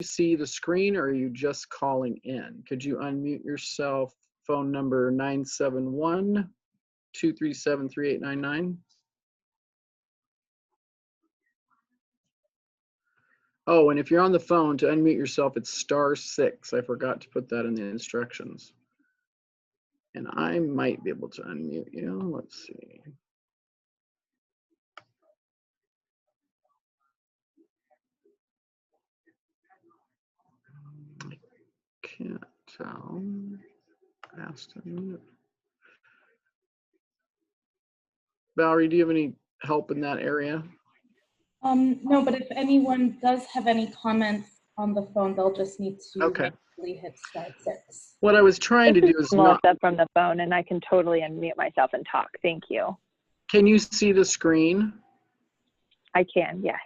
see the screen, or are you just calling in? Could you unmute yourself? Phone number 971-237-3899. Oh, and if you're on the phone, to unmute yourself, it's *6. I forgot to put that in the instructions. And I might be able to unmute you. Let's see. I can't tell. Asked to unmute. Valerie, do you have any help in that area? No, but if anyone does have any comments on the phone, they'll just need to manually hit *6. What I was trying to do is Melissa from the phone, and I can totally unmute myself and talk. Thank you. Can you see the screen? I can, yes.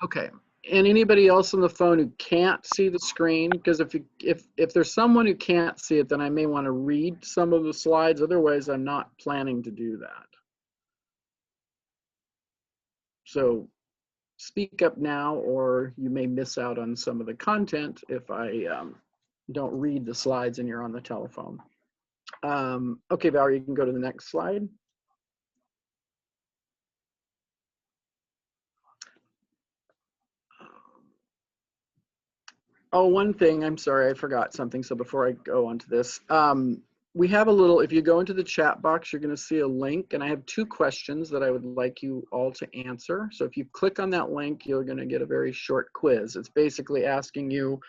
Okay. And anybody else on the phone who can't see the screen? Because if there's someone who can't see it, then I may want to read some of the slides. Otherwise, I'm not planning to do that. So speak up now, or you may miss out on some of the content if I don't read the slides and you're on the telephone. Okay, Valerie, you can go to the next slide. Oh, one thing, I'm sorry, I forgot something. So before I go on to this, we have a little, if you go into the chat box, you're going to see a link, and I have 2 questions that I would like you all to answer. So if you click on that link, you're going to get a very short quiz. It's basically asking you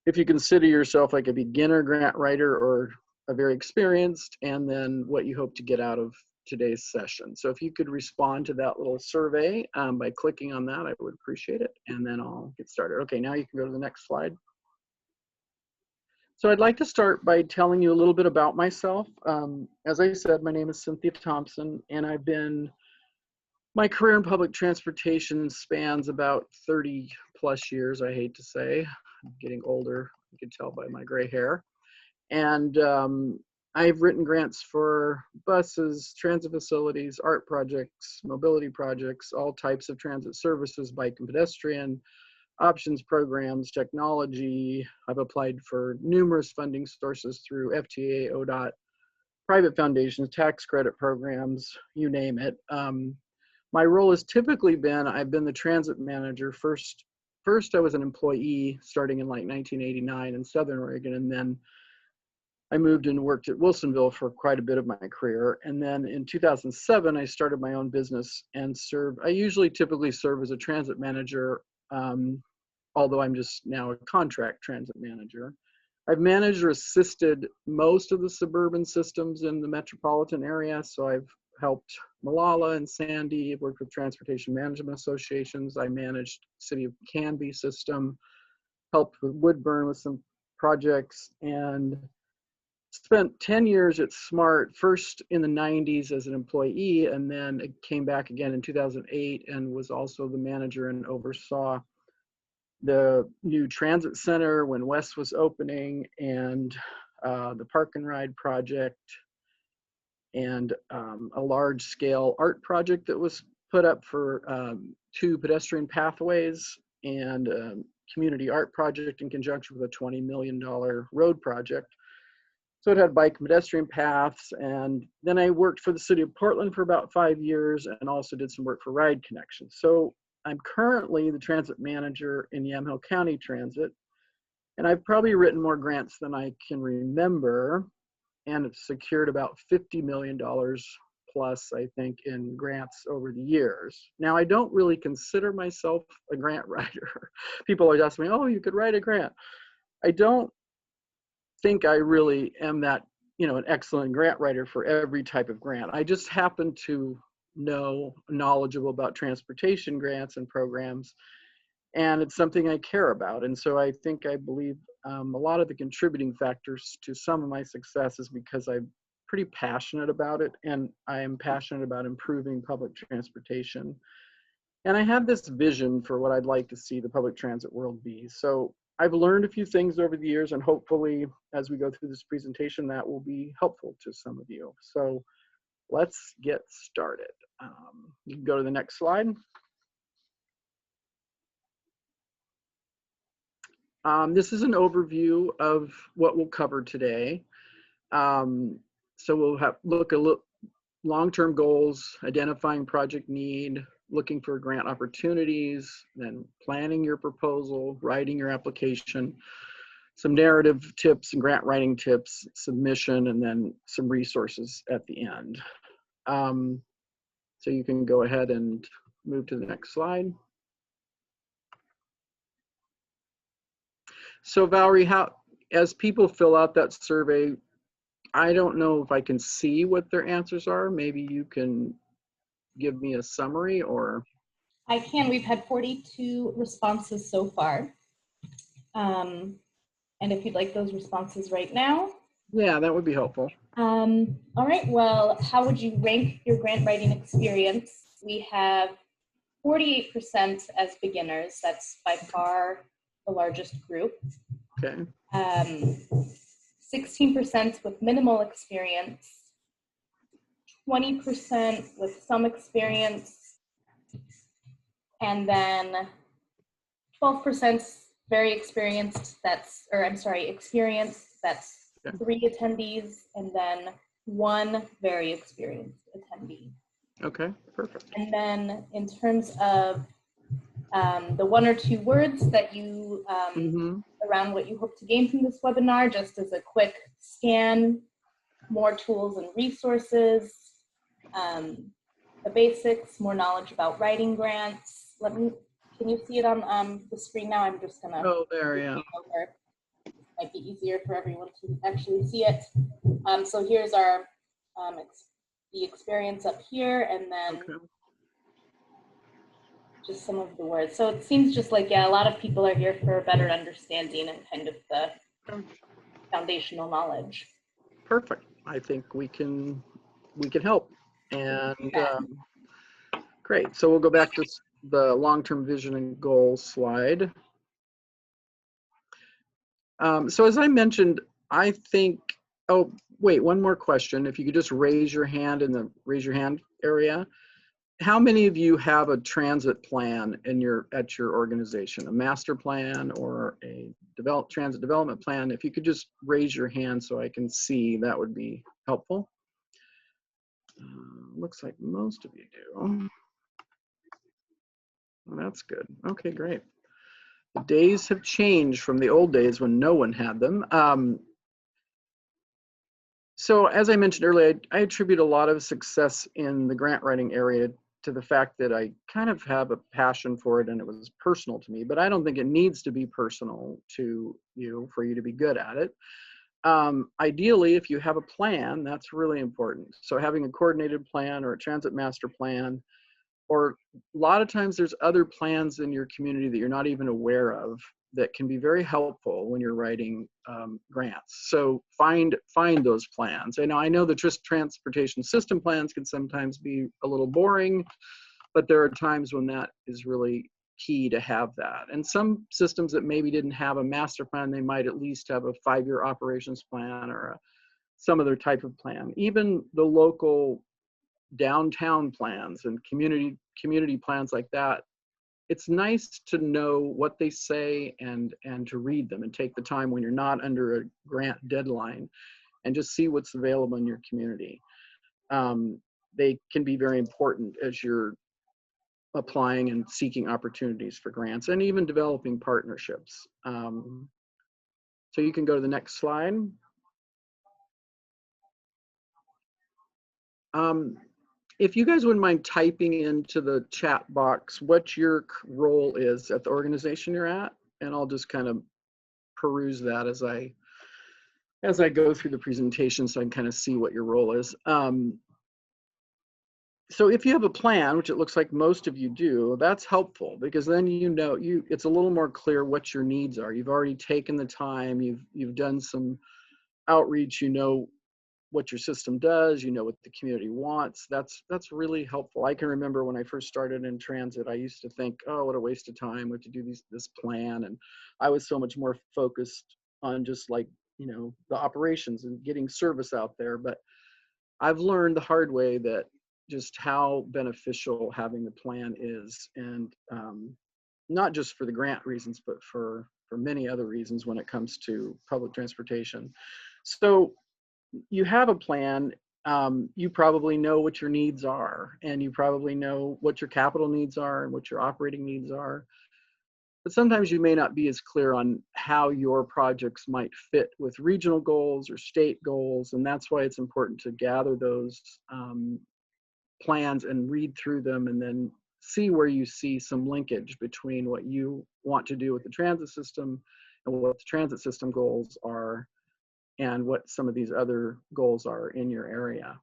if you consider yourself like a beginner grant writer or a very experienced, and then what you hope to get out of today's session. So if you could respond to that little survey by clicking on that, I would appreciate it, and then I'll get started. Okay, now you can go to the next slide. So I'd like to start by telling you a little bit about myself. As I said, my name is Cynthia Thompson, and my career in public transportation spans about 30 plus years, I hate to say. I'm getting older, you can tell by my gray hair. And I've written grants for buses, transit facilities, art projects, mobility projects, all types of transit services, bike and pedestrian, options programs, technology. I've applied for numerous funding sources through FTA, ODOT, private foundations, tax credit programs, you name it. My role has typically been, I've been the transit manager. First I was an employee starting in like 1989 in Southern Oregon, and then I moved and worked at Wilsonville for quite a bit of my career. And then in 2007, I started my own business and I usually typically serve as a transit manager, although I'm just now a contract transit manager. I've managed or assisted most of the suburban systems in the metropolitan area. So I've helped Malala and Sandy, I've worked with transportation management associations. I managed City of Canby system, helped with Woodburn with some projects, and spent 10 years at SMART, first in the 90s as an employee, and then it came back again in 2008 and was also the manager and oversaw the new transit center when West was opening, and the Park and Ride project, and a large scale art project that was put up for 2 pedestrian pathways, and community art project in conjunction with a $20 million road project. So it had bike and pedestrian paths. And then I worked for the city of Portland for about 5 years and also did some work for Ride Connection. So I'm currently the transit manager in Yamhill County Transit, and I've probably written more grants than I can remember, and have secured about $50 million plus, I think, in grants over the years. Now, I don't really consider myself a grant writer. People always ask me, oh, you could write a grant. I don't think I really am that, an excellent grant writer for every type of grant. I just happen to knowledgeable about transportation grants and programs, and it's something I care about. And so I believe a lot of the contributing factors to some of my success is because I'm pretty passionate about it, and I am passionate about improving public transportation. And I have this vision for what I'd like to see the public transit world be. So I've learned a few things over the years, and hopefully as we go through this presentation, that will be helpful to some of you. So let's get started. You can go to the next slide. This is an overview of what we'll cover today. So we'll look at long-term goals, identifying project need, looking for grant opportunities, then planning your proposal, writing your application, some narrative tips and grant writing tips, submission, and then some resources at the end. So you can go ahead and move to the next slide. So Valerie, as people fill out that survey, I don't know if I can see what their answers are. Maybe you can give me a summary or. I can. We've had 42 responses so far. And if you'd like those responses right now. Yeah, that would be helpful. All right, well, how would you rank your grant writing experience? We have 48% as beginners. That's by far the largest group. Okay. 16% with minimal experience, 20% with some experience, and then 12% very experienced, experienced, that's 3 attendees, and then 1 very experienced attendee. Okay, perfect. And then in terms of the 1 or 2 words that you, around what you hope to gain from this webinar, just as a quick scan, more tools and resources, the basics, more knowledge about writing grants. Can you see it on the screen now? I'm just gonna. Oh, there, yeah. Over. Might be easier for everyone to actually see it. So here's our the experience up here, and then just some of the words. So it seems just like, yeah, a lot of people are here for a better understanding and kind of the foundational knowledge. Perfect. I think we can help. And great. So we'll go back to the long-term vision and goals slide. So as I mentioned, I think, oh, wait, one more question. If you could just raise your hand in the raise your hand area. How many of you have a transit plan at your organization, a master plan or a transit development plan? If you could just raise your hand so I can see, that would be helpful. Looks like most of you do. Well, that's good. Okay, great. The days have changed from the old days when no one had them. So as I mentioned earlier, I attribute a lot of success in the grant writing area to the fact that I kind of have a passion for it and it was personal to me, but I don't think it needs to be personal to you for you to be good at it. Ideally, if you have a plan, that's really important. So having a coordinated plan or a transit master plan, or a lot of times there's other plans in your community that you're not even aware of that can be very helpful when you're writing grants. So find those plans. And I know the transportation system plans can sometimes be a little boring, but there are times when that is really key to have that. And some systems that maybe didn't have a master plan, they might at least have a 5-year operations plan or some other type of plan. Even the local downtown plans and community plans like that, it's nice to know what they say and to read them and take the time when you're not under a grant deadline and just see what's available in your community. They can be very important as you're applying and seeking opportunities for grants and even developing partnerships. So you can go to the next slide. If you guys wouldn't mind typing into the chat box what your role is at the organization you're at, and I'll just kind of peruse that as I go through the presentation so I can kind of see what your role is. So if you have a plan, which it looks like most of you do, that's helpful because then you know it's a little more clear what your needs are. You've already taken the time, you've done some outreach, you know what your system does, you know what the community wants. That's really helpful. I can remember when I first started in transit, I used to think, oh, what a waste of time, what to do this plan. And I was so much more focused on just like, you know, the operations and getting service out there. But I've learned the hard way that just how beneficial having the plan is. And not just for the grant reasons, but for many other reasons when it comes to public transportation. So you have a plan. You probably know what your needs are, and you probably know what your capital needs are and what your operating needs are. But sometimes you may not be as clear on how your projects might fit with regional goals or state goals, and that's why it's important to gather those plans and read through them, and then see where you see some linkage between what you want to do with the transit system and what the transit system goals are and what some of these other goals are in your area.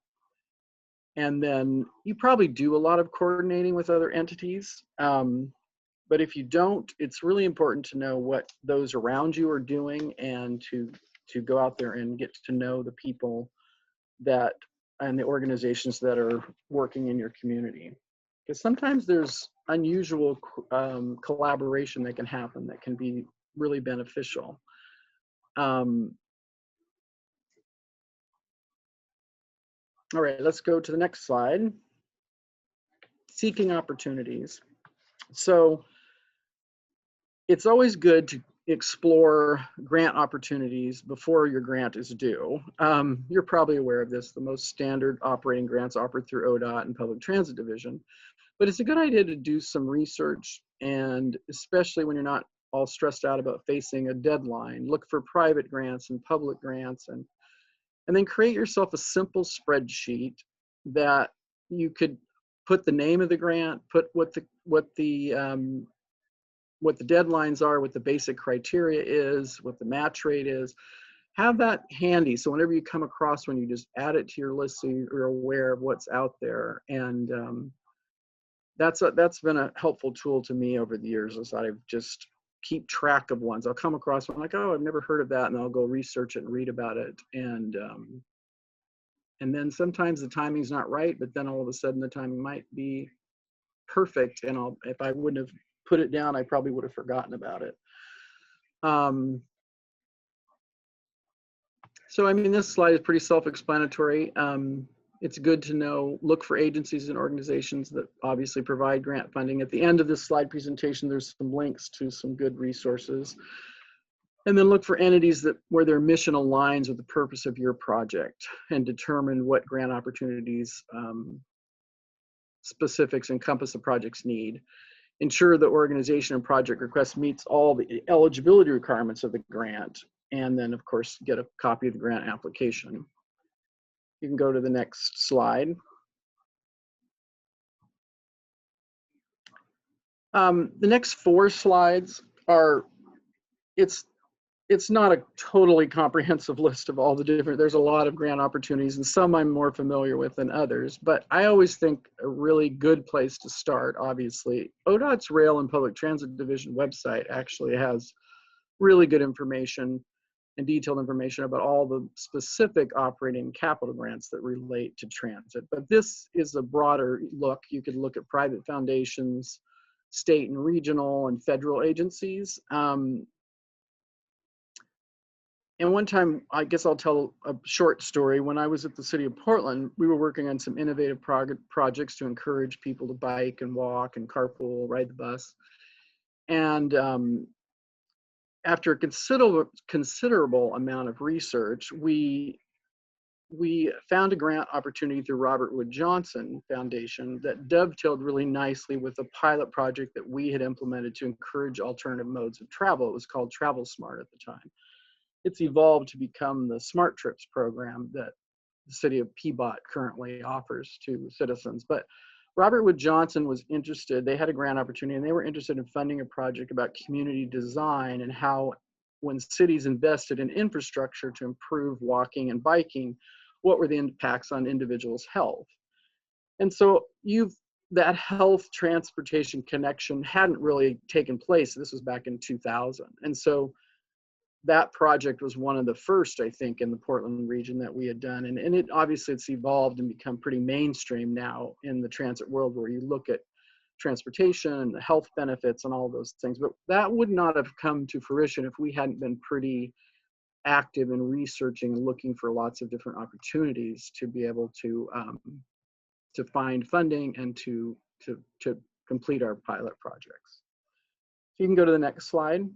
And then you probably do a lot of coordinating with other entities. But if you don't, it's really important to know what those around you are doing, and to go out there and get to know the people that and the organizations that are working in your community. Because sometimes there's unusual collaboration that can happen that can be really beneficial. All right, let's go to the next slide. Seeking opportunities. So it's always good to explore grant opportunities before your grant is due. You're probably aware of this. The most standard operating grants offered through ODOT and Public Transit Division. But it's a good idea to do some research, and especially when you're not all stressed out about facing a deadline, look for private grants and public grants, and then create yourself a simple spreadsheet that you could put the name of the grant, put what the deadlines are, what the basic criteria is, what the match rate is. Have that handy, so whenever you come across one, you just add it to your list so you're aware of what's out there. And that's been a helpful tool to me over the years, is I've just keep track of ones. I'll come across one like, oh, I've never heard of that, and I'll go research it and read about it. And then sometimes the timing's not right, but then all of a sudden the timing might be perfect, and if I wouldn't have put it down, I probably would have forgotten about it. So I mean, this slide is pretty self-explanatory. It's good to know, look for agencies and organizations that obviously provide grant funding. At the end of this slide presentation, there's some links to some good resources. And then look for entities where their mission aligns with the purpose of your project, and determine what grant opportunities specifics encompass the project's need. Ensure the organization and project request meets all the eligibility requirements of the grant, and then of course get a copy of the grant application. You can go to the next slide. The next 4 slides are, it's not a totally comprehensive list of all the different, there's a lot of grant opportunities, and some I'm more familiar with than others, but I always think a really good place to start, obviously, ODOT's Rail and Public Transit Division website actually has really good information and detailed information about all the specific operating capital grants that relate to transit. But this is a broader look. You could look at private foundations, state and regional and federal agencies. And one time, I guess I'll tell a short story. When I was at the city of Portland, we were working on some innovative projects to encourage people to bike and walk and carpool, ride the bus. And after a considerable amount of research, we found a grant opportunity through Robert Wood Johnson Foundation that dovetailed really nicely with a pilot project that we had implemented to encourage alternative modes of travel. It was called Travel Smart at the time. It's evolved to become the Smart Trips program that the city of Peabody currently offers to citizens. But Robert Wood Johnson was interested, they had a grant opportunity, and they were interested in funding a project about community design and how, when cities invested in infrastructure to improve walking and biking, what were the impacts on individuals' health. And so that health transportation connection hadn't really taken place. This was back in 2000. And so that project was one of the first, I think, in the Portland region that we had done. And it obviously, it's evolved and become pretty mainstream now in the transit world, where you look at transportation and the health benefits and all those things. But that would not have come to fruition if we hadn't been pretty active in researching and looking for lots of different opportunities to be able to find funding and to complete our pilot projects. You can go to the next slide.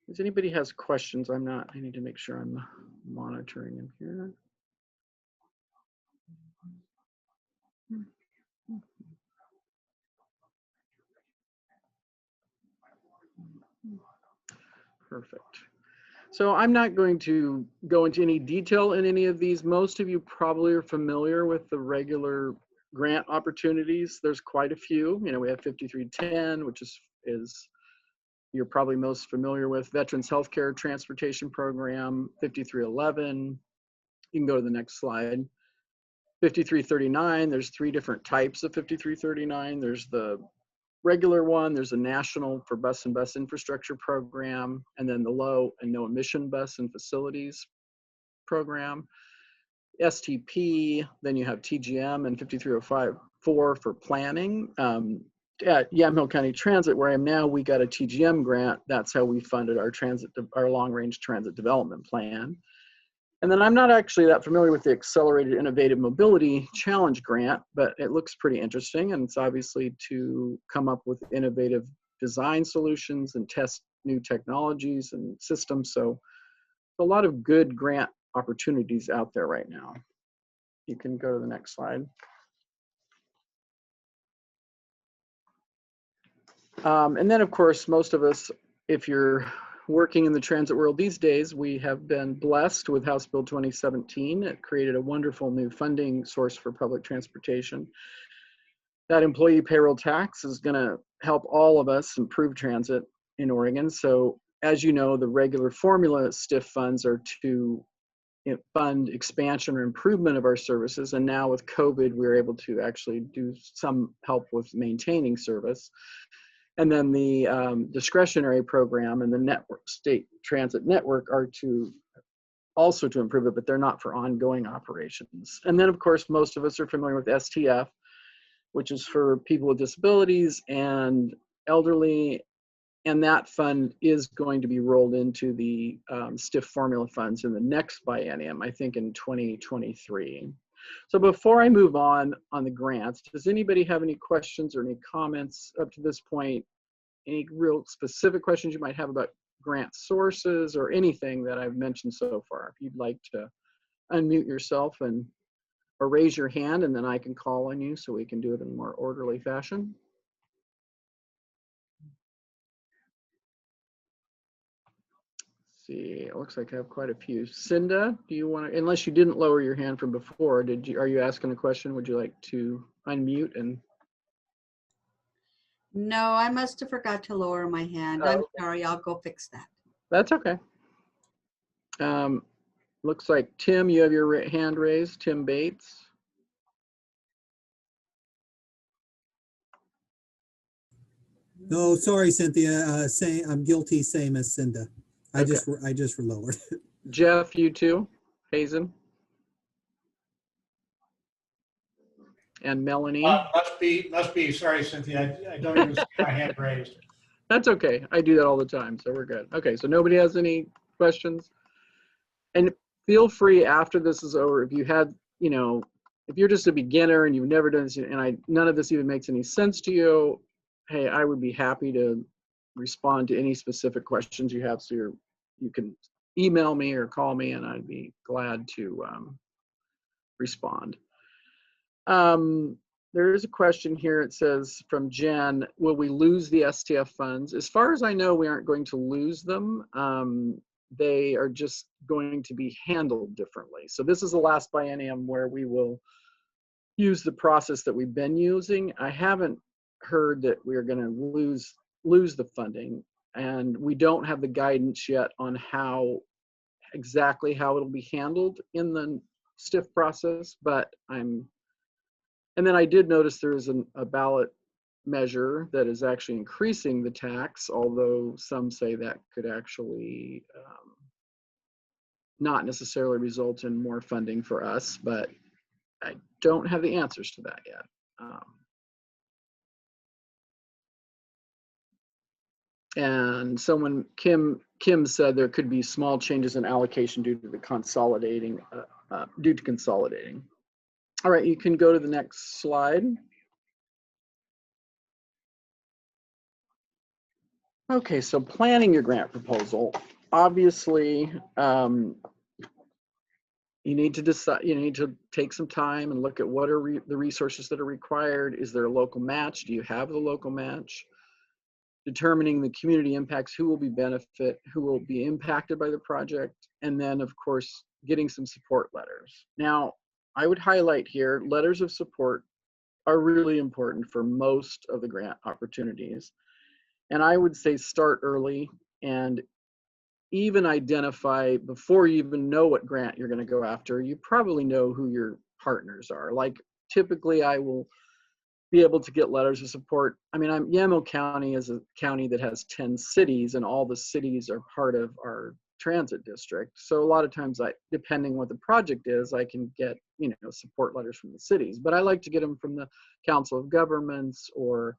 If anybody has questions, I need to make sure I'm monitoring them here. Perfect. So I'm not going to go into any detail in any of these. Most of you probably are familiar with the regular grant opportunities. There's quite a few. You know, we have 5310, which is you're probably most familiar with. Veterans Healthcare Transportation Program, 5311. You can go to the next slide. 5339, there's 3 different types of 5339. There's the regular one, there's a national for bus and bus infrastructure program, and then the low and no emission bus and facilities program. STP, then you have TGM and 53054 for planning. At Yamhill County Transit, where I am now, we got a TGM grant. That's how we funded our long-range transit development plan. And then I'm not actually that familiar with the Accelerated Innovative Mobility Challenge grant, but it looks pretty interesting. And it's obviously to come up with innovative design solutions and test new technologies and systems. So a lot of good grant opportunities out there right now. You can go to the next slide. And then of course, most of us, if you're working in the transit world these days, we have been blessed with House Bill 2017. It created a wonderful new funding source for public transportation. That employee payroll tax is going to help all of us improve transit in Oregon. So as you know, the regular formula STIF funds are to fund expansion or improvement of our services. And now with COVID, we're able to actually do some help with maintaining service. And then the discretionary program and the network, state transit network, are also to improve it, but they're not for ongoing operations. And then of course, most of us are familiar with STF, which is for people with disabilities and elderly. And that fund is going to be rolled into the STIF formula funds in the next biennium, I think in 2023. So before I move on the grants, does anybody have any questions or any comments up to this point? Any real specific questions you might have about grant sources or anything that I've mentioned so far? If you'd like to unmute yourself or raise your hand, and then I can call on you so we can do it in a more orderly fashion. See, it looks like I have quite a few. Cinda, do you want to, unless you didn't lower your hand from before, are you asking a question? Would you like to unmute? And no, I must have forgot to lower my hand. I'm sorry, I'll go fix that. That's okay. Looks like Tim, you have your hand raised, Tim Bates. No, sorry, Cynthia. I'm guilty, same as Cinda. I just lowered. Jeff, you too. Hazen. And Melanie. Must be. Sorry, Cynthia. I don't even see my hand raised. That's okay. I do that all the time, so we're good. Okay, so nobody has any questions? And feel free after this is over, if you had, if you're just a beginner and you've never done this, and none of this even makes any sense to you, hey, I would be happy to respond to any specific questions you have. So you can email me or call me, and I'd be glad to respond. There is a question here. It says from Jen, will we lose the STF funds? As far as I know, we aren't going to lose them. They are just going to be handled differently. So this is the last biennium where we will use the process that we've been using. I haven't heard that we are going to lose the funding, and we don't have the guidance yet on exactly how it'll be handled in the STIF process, but and then I did notice there is a ballot measure that is actually increasing the tax, although some say that could actually not necessarily result in more funding for us, but I don't have the answers to that yet. And someone, Kim said there could be small changes in allocation due to consolidating. All right, you can go to the next slide. Okay, so planning your grant proposal. Obviously, you need to decide, you need to take some time and look at what are the resources that are required. Is there a local match? Do you have the local match? Determining the community impacts, who will be impacted by the project, and then of course getting some support letters. Now, I would highlight here, letters of support are really important for most of the grant opportunities. And I would say start early and even identify, before you even know what grant you're going to go after, you probably know who your partners are. Like typically I will be able to get letters of support. I mean, Yamhill County is a county that has 10 cities and all the cities are part of our transit district. So a lot of times depending what the project is, I can get, support letters from the cities, but I like to get them from the Council of Governments or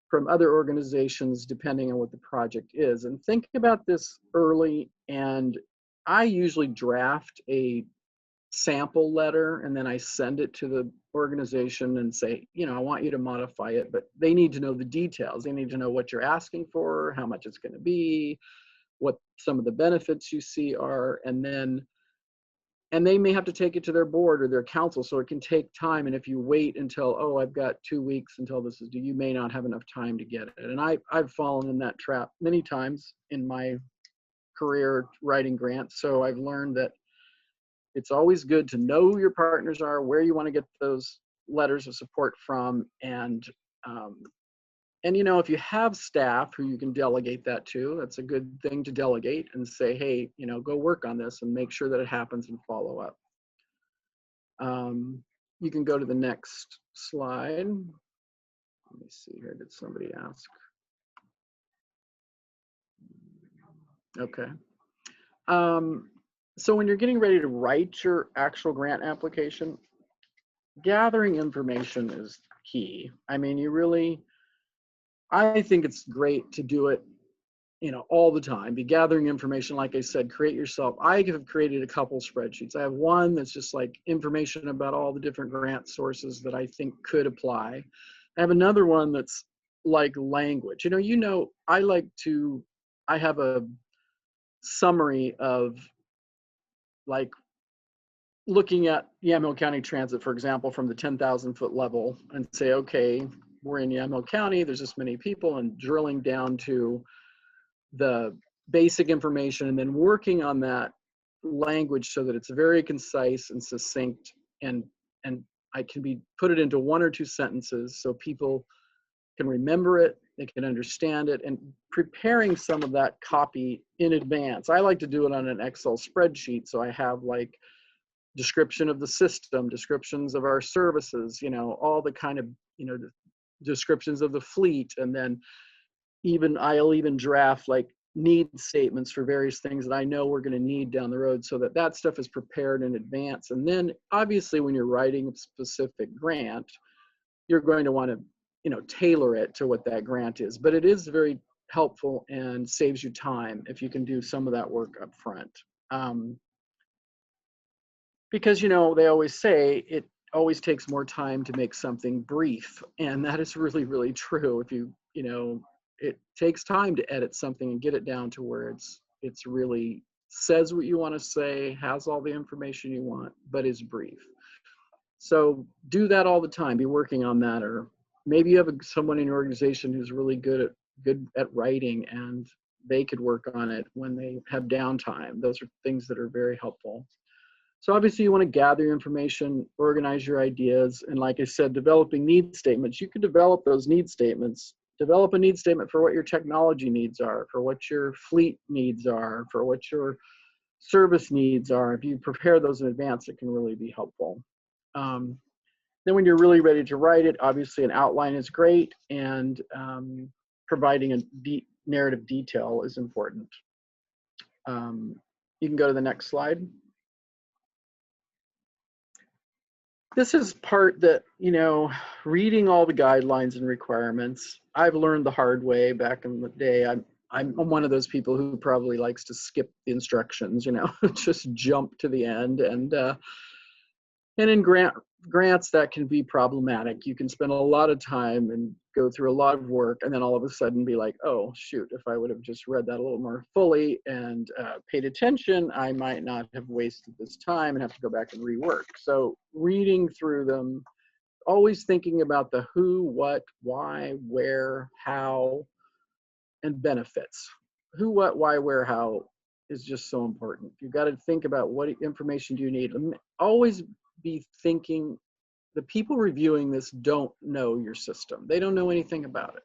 from other organizations, depending on what the project is. And think about this early. And I usually draft a sample letter and then I send it to the organization and say, I want you to modify it, but they need to know the details. They need to know what you're asking for, how much it's going to be, what some of the benefits you see are, and they may have to take it to their board or their council, so it can take time. And if you wait until, oh, I've got 2 weeks until this is due, you may not have enough time to get it. And I've fallen in that trap many times in my career writing grants. So I've learned that it's always good to know who your partners are, where you want to get those letters of support from, and if you have staff who you can delegate that to, that's a good thing to delegate and say, hey, go work on this and make sure that it happens and follow up. You can go to the next slide. Let me see here. Did somebody ask? Okay. So when you're getting ready to write your actual grant application, gathering information is key. I mean, I think it's great to do it, all the time. Be gathering information. Like I said, create yourself. I have created a couple spreadsheets. I have one that's just like information about all the different grant sources that I think could apply. I have another one that's like language. I have a summary of like looking at Yamhill County Transit, for example, from the 10,000 foot level and say, okay, we're in Yamhill County, there's this many people, and drilling down to the basic information and then working on that language so that it's very concise and succinct, and I can put it into 1 or 2 sentences so people can remember it, they can understand it, and preparing some of that copy in advance. I like to do it on an Excel spreadsheet, so I have like description of the system, descriptions of our services, all the kind of, descriptions of the fleet, and then I'll even draft like need statements for various things that I know we're going to need down the road, so that stuff is prepared in advance. And then obviously when you're writing a specific grant, you're going to want to, tailor it to what that grant is. But it is very helpful and saves you time if you can do some of that work up front. Because, they always say it always takes more time to make something brief. And that is really, really true. If it takes time to edit something and get it down to where it's really says what you want to say, has all the information you want, but is brief. So do that all the time. Be working on that. Or maybe you have someone in your organization who's really good at writing, and they could work on it when they have downtime. Those are things that are very helpful. So obviously you want to gather your information, organize your ideas, and like I said, developing need statements. You can develop those need statements. Develop a need statement for what your technology needs are, for what your fleet needs are, for what your service needs are. If you prepare those in advance, it can really be helpful. Then when you're really ready to write it, obviously an outline is great, and providing a narrative detail is important. You can go to the next slide. This is part that, reading all the guidelines and requirements, I've learned the hard way back in the day. I'm one of those people who probably likes to skip the instructions, just jump to the end. And in grants, that can be problematic. You can spend a lot of time and go through a lot of work and then all of a sudden be like, oh, shoot, if I would have just read that a little more fully and paid attention, I might not have wasted this time and have to go back and rework. So reading through them, always thinking about the who, what, why, where, how, and benefits. Who, what, why, where, how is just so important. You've got to think about what information do you need. Always be thinking, the people reviewing this don't know your system. They don't know anything about it.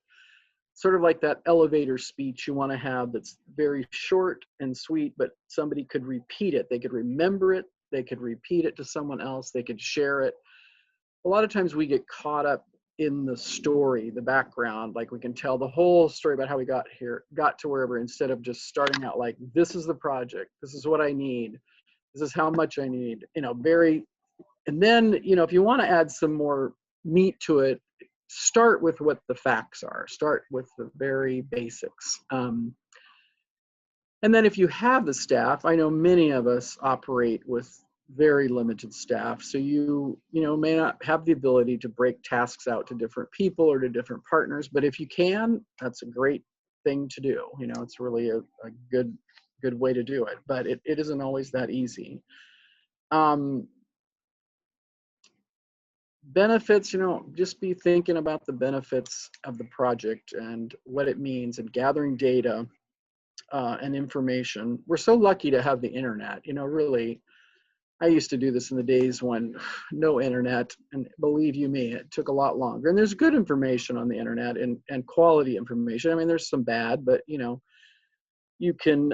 Sort of like that elevator speech you want to have that's very short and sweet, but somebody could repeat it. They could remember it. They could repeat it to someone else. They could share it. A lot of times we get caught up in the story, the background, like we can tell the whole story about how we got here, got to wherever, instead of just starting out like, this is the project, this is what I need, this is how much I need, you know, and then, you know, if you want to add some more meat to it, start with what the facts are, start with the very basics. And then if you have the staff, I know many of us operate with very limited staff, so you know, may not have the ability to break tasks out to different people or to different partners, but if you can, that's a great thing to do. You know, it's really a good way to do it, but it isn't always that easy. Benefits, you know, just be thinking about the benefits of the project and what it means, and gathering data and information. We're so lucky to have the internet, you know, really. I used to do this in the days when no internet, and believe you me, it took a lot longer. And there's good information on the internet and quality information. I mean, there's some bad, but you know, you can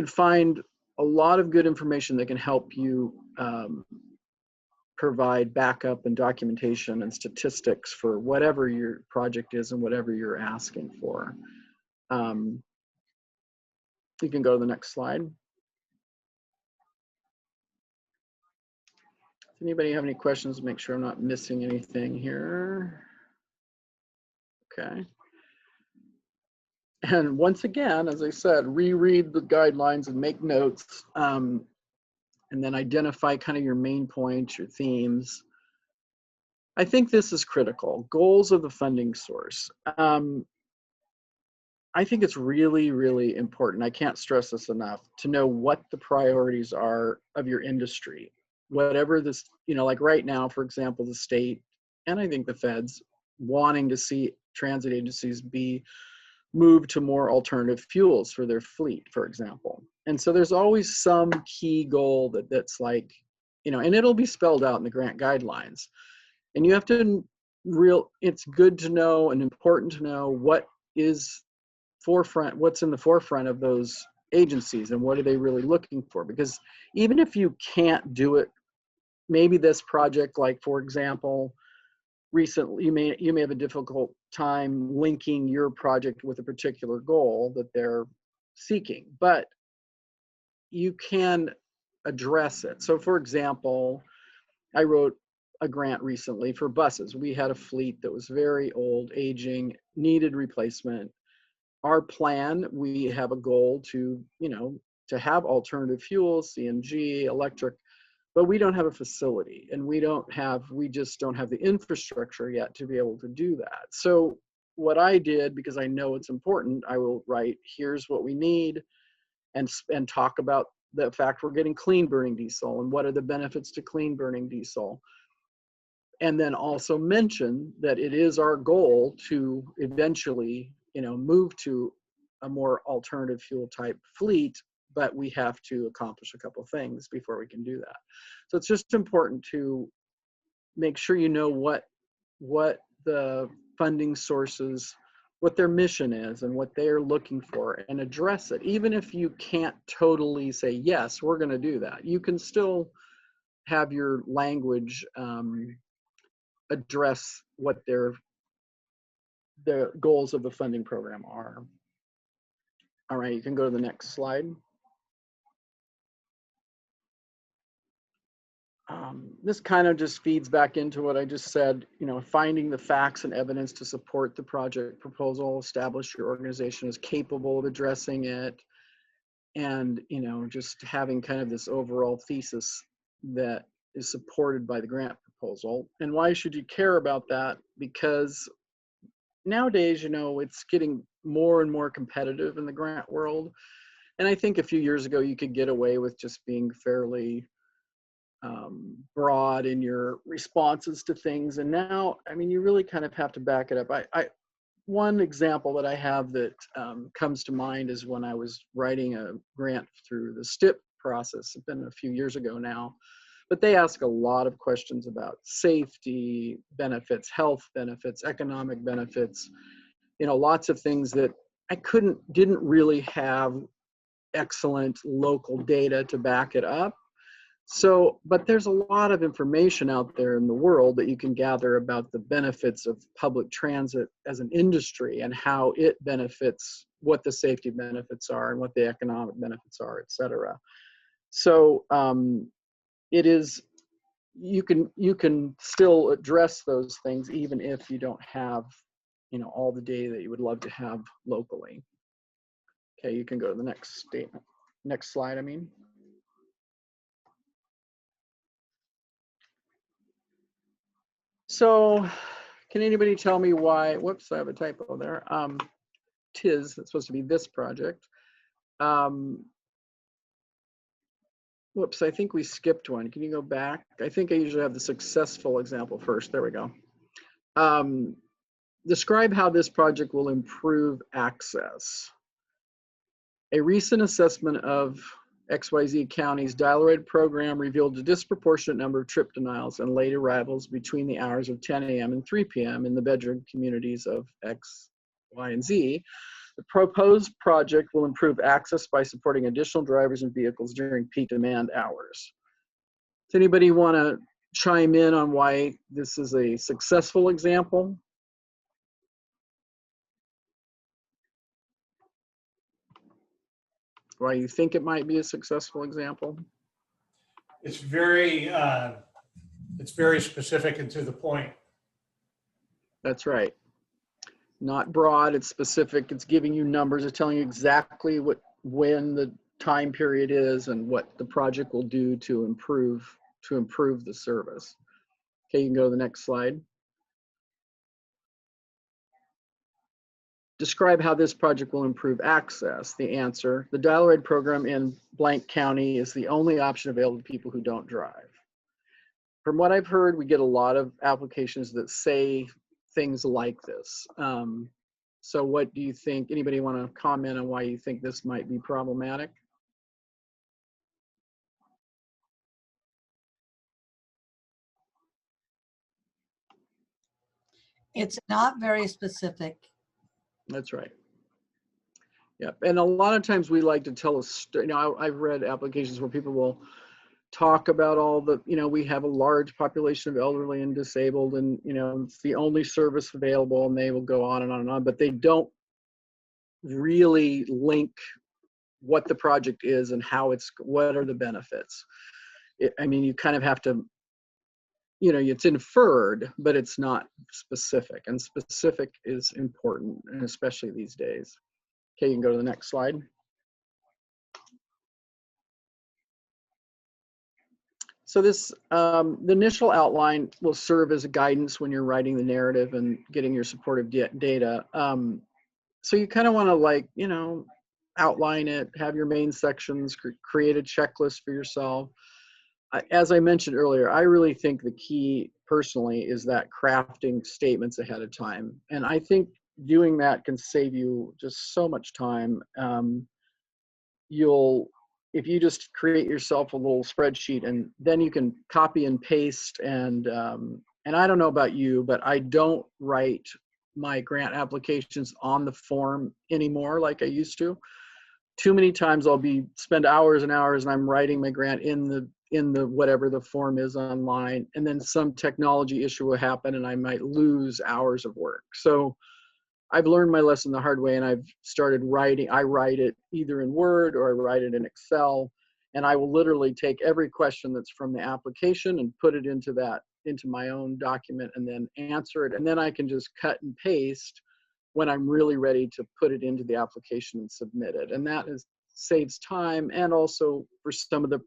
find a lot of good information that can help you provide backup and documentation and statistics for whatever your project is and whatever you're asking for. You can go to the next slide. Does anybody have any questions? Make sure I'm not missing anything here. Okay. And once again, as I said, reread the guidelines and make notes, and then identify kind of your main points, your themes. I think this is critical. Goals of the funding source. I think it's really, really important. I can't stress this enough, to know what the priorities are of your industry. Whatever this, you know, like right now, for example, the state, and I think the feds, wanting to see transit agencies be moved to more alternative fuels for their fleet, for example. And so there's always some key goal that's like, you know, and it'll be spelled out in the grant guidelines. And you have to it's good to know and important to know what is what's in the forefront of those agencies and what are they really looking for. Because even if you can't do it, maybe this project, like for example, recently, you may have a difficult time linking your project with a particular goal that they're seeking, but you can address it. So for example, I wrote a grant recently for buses. We had a fleet that was very old, aging, needed replacement. Our plan, we have a goal to, you know, to have alternative fuels, CNG, electric, but we don't have a facility, and we just don't have the infrastructure yet to be able to do that. So what I did, because I know it's important, I will write, here's what we need, and talk about the fact we're getting clean burning diesel and what are the benefits to clean burning diesel. And then also mention that it is our goal to eventually, you know, move to a more alternative fuel type fleet, but we have to accomplish a couple of things before we can do that. So it's just important to make sure you know what the funding sources, what their mission is and what they're looking for, and address it. Even if you can't totally say, yes, we're going to do that, you can still have your language address what the goals of the funding program are. All right, you can go to the next slide. This kind of just feeds back into what I just said, you know, finding the facts and evidence to support the project proposal, establish your organization is capable of addressing it, and, you know, just having kind of this overall thesis that is supported by the grant proposal. And why should you care about that? Because nowadays, you know, it's getting more and more competitive in the grant world. And I think a few years ago, you could get away with just being fairly broad in your responses to things. And now, I mean, you really kind of have to back it up. One example that I have that comes to mind is when I was writing a grant through the STIP process. It's been a few years ago now, but they ask a lot of questions about safety benefits, health benefits, economic benefits, you know, lots of things that I didn't really have excellent local data to back it up. So, but there's a lot of information out there in the world that you can gather about the benefits of public transit as an industry and how it benefits, what the safety benefits are and what the economic benefits are, et cetera. So it is, you can still address those things even if you don't have, you know, all the data that you would love to have locally. Okay, you can go to the next statement. Next slide, I mean. So can anybody tell me why, whoops, I have a typo there. It's supposed to be this project. Whoops, I think we skipped one. Can you go back? I think I usually have the successful example first. There we go. Describe how this project will improve access. A recent assessment of XYZ County's dial-a-ride program revealed a disproportionate number of trip denials and late arrivals between the hours of 10 a.m. and 3 p.m. in the bedroom communities of X, Y, and Z. The proposed project will improve access by supporting additional drivers and vehicles during peak demand hours. Does anybody want to chime in on why this is a successful example? Why you think it might be a successful example? It's very specific and to the point. That's right. Not broad, it's specific. It's giving you numbers. It's telling you exactly when the time period is and what the project will do to improve the service. Okay, you can go to the next slide. Describe how this project will improve access. The answer, the dial-a-ride program in blank county is the only option available to people who don't drive. From what I've heard, we get a lot of applications that say things like this. So what do you think? Anybody want to comment on why you think this might be problematic? It's not very specific. That's right. Yep. And a lot of times we like to tell a story. You know, I've read applications where people will talk about all the, you know, we have a large population of elderly and disabled and, you know, it's the only service available, and they will go on and on and on, but they don't really link what the project is and how what are the benefits. I mean, you kind of have to, you know, it's inferred, but it's not specific, and specific is important, and especially these days. Okay, you can go to the next slide. So this, the initial outline will serve as a guidance when you're writing the narrative and getting your supportive data. So you kind of want to, like, you know, outline it, have your main sections, create a checklist for yourself. As I mentioned earlier, I really think the key personally is that crafting statements ahead of time. And I think doing that can save you just so much time. If you just create yourself a little spreadsheet, and then you can copy and paste, and I don't know about you, but I don't write my grant applications on the form anymore like I used to. Too many times I'll spend hours and hours and I'm writing my grant in the whatever the form is online, and then some technology issue will happen and I might lose hours of work. So I've learned my lesson the hard way, and I've started writing. I write it either in Word or I write it in Excel, and I will literally take every question that's from the application and put it into my own document and then answer it. And then I can just cut and paste when I'm really ready to put it into the application and submit it. And that saves time, and also for some of the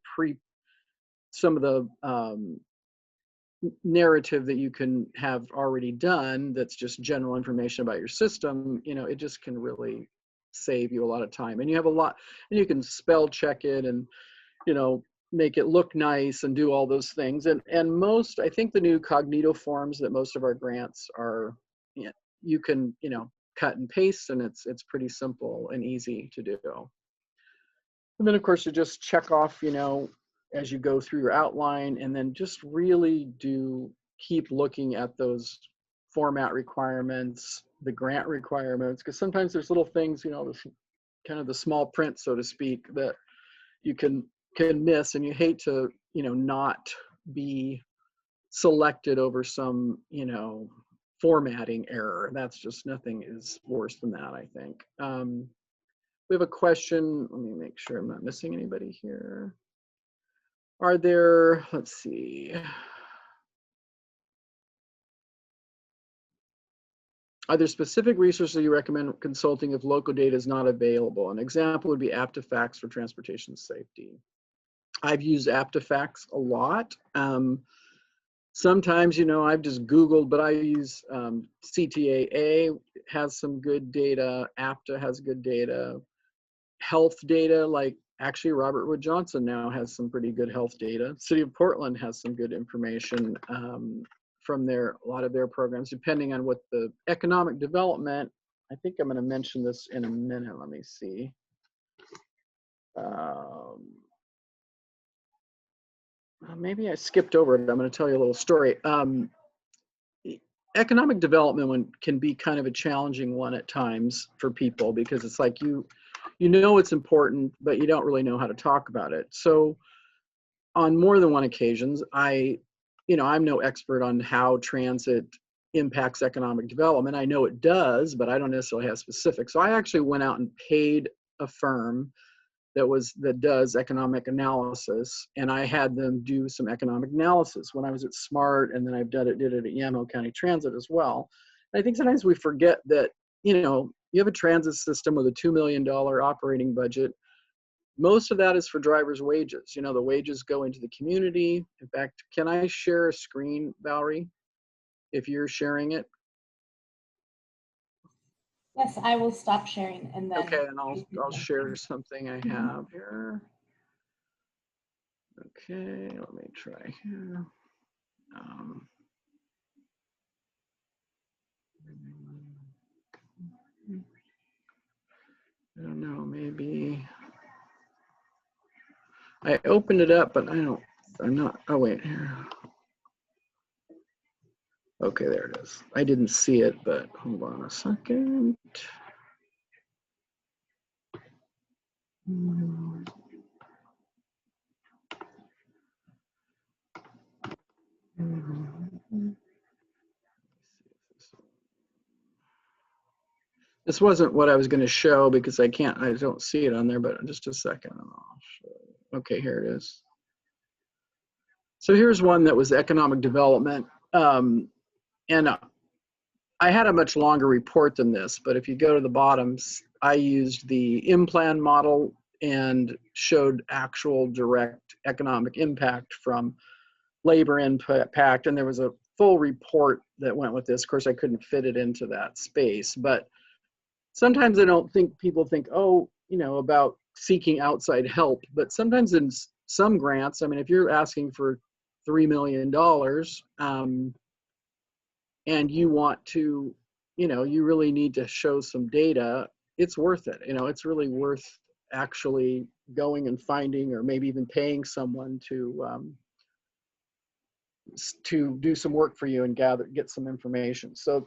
narrative that you can have already done that's just general information about your system, it just can really save you a lot of time. And you have a lot, and you can spell check it and, make it look nice and do all those things. And most, I think the new Cognito forms that most of our grants are, you can, cut and paste, and it's pretty simple and easy to do. And then of course you just check off, as you go through your outline, and then just really keep looking at those format requirements, the grant requirements, because sometimes there's little things, kind of the small print, so to speak, that you can miss, and you hate to, not be selected over some, formatting error. That's just, nothing is worse than that, I think. We have a question. Let me make sure I'm not missing anybody here. Are there, let's see. Are there specific resources you recommend consulting if local data is not available? An example would be Aptifax for transportation safety. I've used Aptifax a lot. Sometimes, I've just Googled, but I use CTAA has some good data. Apta has good data. Health data, like actually Robert Wood Johnson now has some pretty good health data. City of Portland has some good information from a lot of their programs, depending on what the economic development. I think I'm going to mention this in a minute. Let me see. Maybe I skipped over it. I'm going to tell you a little story. Economic development one can be kind of a challenging one at times for people, because it's like you know it's important, but you don't really know how to talk about it. So on more than one occasions, I'm no expert on how transit impacts economic development. I know it does, but I don't necessarily have specifics. So I actually went out and paid a firm that does economic analysis, and I had them do some economic analysis when I was at SMART, and then I've did it at Yamaha County Transit as well. And I think sometimes we forget that, you have a transit system with a $2 million operating budget. Most of that is for drivers' wages. The wages go into the community. In fact, can I share a screen, Valerie, if you're sharing it? Yes, I will stop sharing and then. Okay, and I'll share something I have here. Okay, let me try here. I don't know, maybe I opened it up, but I'm not, oh wait, here. Okay, there it is. I didn't see it, but hold on a second. This wasn't what I was going to show because I don't see it on there, but just a second. I'll show you. Okay, here it is. So here's one that was economic development. And I had a much longer report than this, but if you go to the bottoms, I used the IMPLAN model and showed actual direct economic impact from labor impact. And there was a full report that went with this. Of course, I couldn't fit it into that space, but sometimes I don't think people think, about seeking outside help, but sometimes in some grants, if you're asking for $3 million, and you want to, you really need to show some data, it's worth it. It's really worth actually going and finding, or maybe even paying someone to do some work for you and get some information. So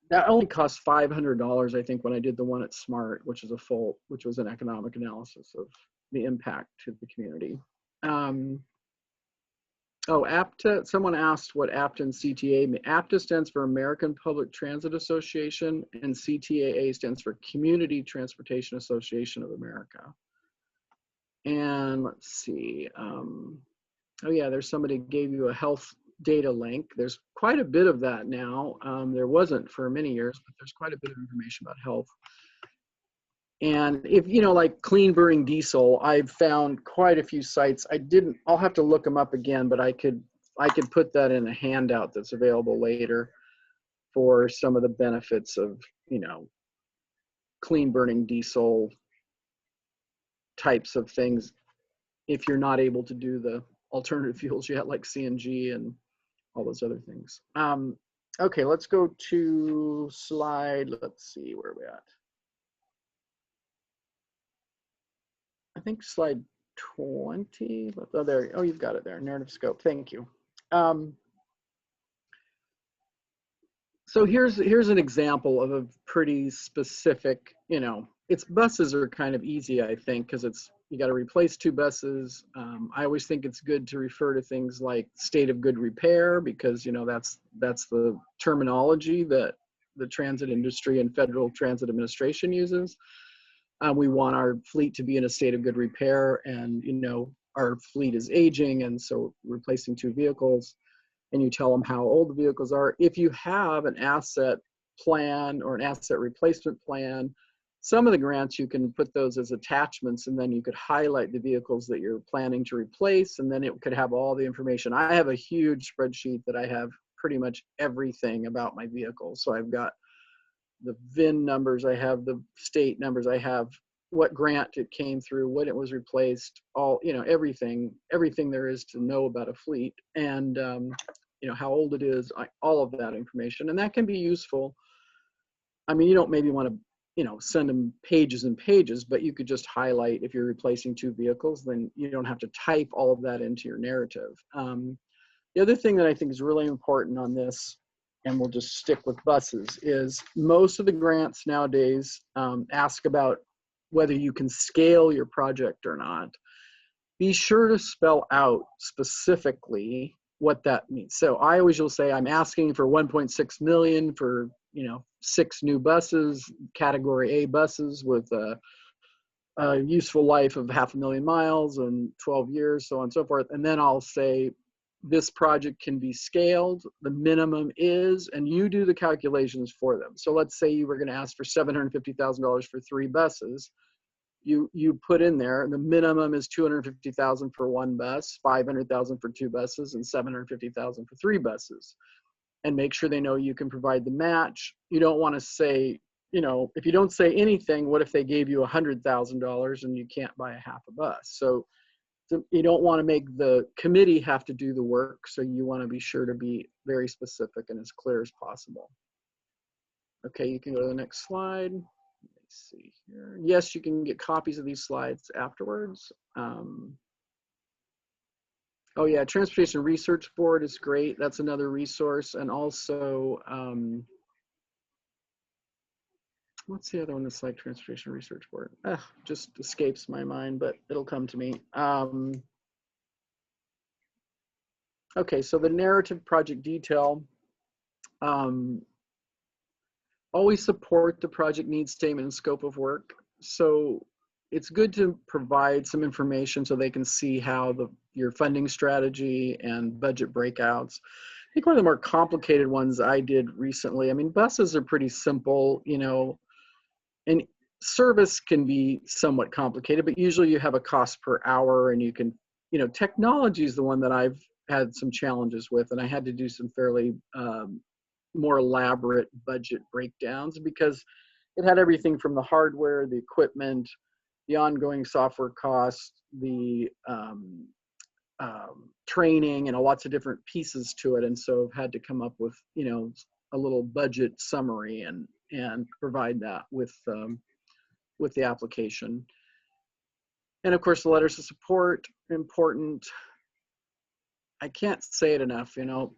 that only cost $500, I think, when I did the one at SMART, which was an economic analysis of the impact to the community. APTA, someone asked what APTA and CTA mean. APTA stands for American Public Transit Association, and CTAA stands for Community Transportation Association of America. And let's see, there's somebody gave you a health data link. There's quite a bit of that now. There wasn't for many years, but there's quite a bit of information about health. And if, like clean burning diesel, I've found quite a few sites. I'll have to look them up again, but I could I could put that in a handout that's available later for some of the benefits of, you know, clean burning diesel types of things if you're not able to do the alternative fuels yet, like CNG and all those other things. Okay, let's go to slide, let's see, where are we at? I think slide 20. Oh, there. Oh, you've got it there. Narrative scope. Thank you. So here's an example of a pretty specific, you know, it's buses are kind of easy, I think, because it's, you got to replace 2 buses. I always think it's good to refer to things like state of good repair, because, you know, that's the terminology that the transit industry and Federal Transit Administration uses. We want our fleet to be in a state of good repair, and, you know, our fleet is aging, and so replacing 2 vehicles. And you tell them how old the vehicles are. If you have an asset plan or an asset replacement plan, some of the grants, you can put those as attachments, and then you could highlight the vehicles that you're planning to replace, and then it could have all the information. I have a huge spreadsheet that I have pretty much everything about my vehicles. So I've got the VIN numbers, I have the state numbers, I have what grant it came through, when it was replaced, all, you know, everything there is to know about a fleet, and you know, how old it is, all of that information. And that can be useful. I mean, you don't maybe want to, you know, send them pages and pages, but you could just highlight if you're replacing 2 vehicles, then you don't have to type all of that into your narrative. The other thing that I think is really important on this, and we'll just stick with buses, is most of the grants nowadays ask about whether you can scale your project or not. Be sure to spell out specifically what that means. So I always will say, I'm asking for 1.6 million for, you know, 6 new buses, category A buses with a useful life of 500,000 miles and 12 years, so on and so forth. And then I'll say, this project can be scaled, the minimum is, and you do the calculations for them. So let's say you were going to ask for $750,000 for 3 buses. You put in there, the minimum is $250,000 for 1 bus, $500,000 for 2 buses, and $750,000 for 3 buses. And make sure they know you can provide the match. You don't want to say, you know, if you don't say anything, what if they gave you $100,000 and you can't buy a half a bus? So you don't want to make the committee have to do the work, so you want to be sure to be very specific and as clear as possible. Okay, you can go to the next slide. Let me see here. Yes, you can get copies of these slides afterwards. Oh yeah, Transportation Research Board is great. That's another resource. And also, what's the other one that's like Transportation Research Board? Just escapes my mind, but it'll come to me. Okay, so the narrative project detail, always support the project needs statement and scope of work. So it's good to provide some information so they can see how your funding strategy and budget breakouts. I think one of the more complicated ones I did recently, I mean, buses are pretty simple, you know, and service can be somewhat complicated, but usually you have a cost per hour, and you can, you know, technology is the one that I've had some challenges with, and I had to do some fairly more elaborate budget breakdowns, because it had everything from the hardware, the equipment, the ongoing software costs, the training, and lots of different pieces to it. And so I've had to come up with, you know, a little budget summary and provide that with the application. And of course, the letters of support, important. I can't say it enough, you know,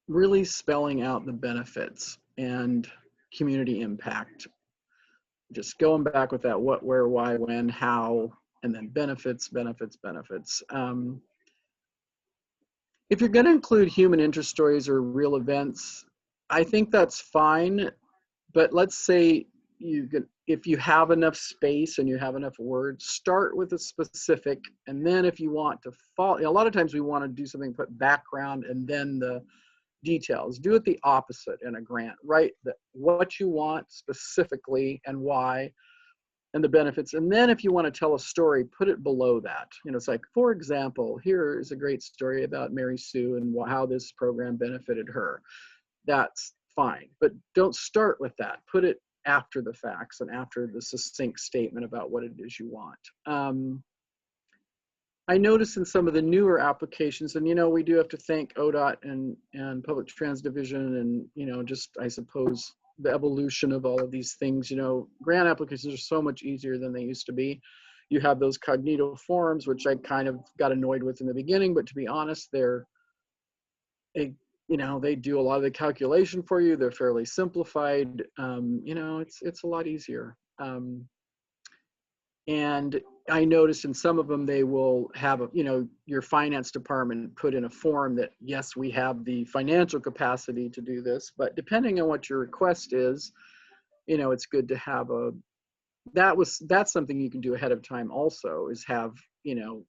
really spelling out the benefits and community impact. Just going back with that what, where, why, when, how, and then benefits, benefits, benefits. If you're going to include human interest stories or real events, I think that's fine. But let's say if you have enough space and you have enough words, start with a specific, and then if you want to follow, a lot of times we want to do something, put background and then the details. Do it the opposite in a grant. Write what you want specifically and why, and the benefits. And then if you want to tell a story, put it below that. You know, it's like, for example, here is a great story about Mary Sue and how this program benefited her. That's fine, but don't start with that. Put it after the facts and after the succinct statement about what it is you want. I noticed in some of the newer applications, and, you know, we do have to thank ODOT and Public Trans Division and, you know, just, I suppose, the evolution of all of these things. You know, grant applications are so much easier than they used to be. You have those cognito forms, which I kind of got annoyed with in the beginning, but to be honest, you know, they do a lot of the calculation for you. They're fairly simplified. You know, it's a lot easier. And I noticed in some of them, they will have, you know, your finance department put in a form that, yes, we have the financial capacity to do this, but depending on what your request is, you know, it's good to have that's something you can do ahead of time also, is have, you know,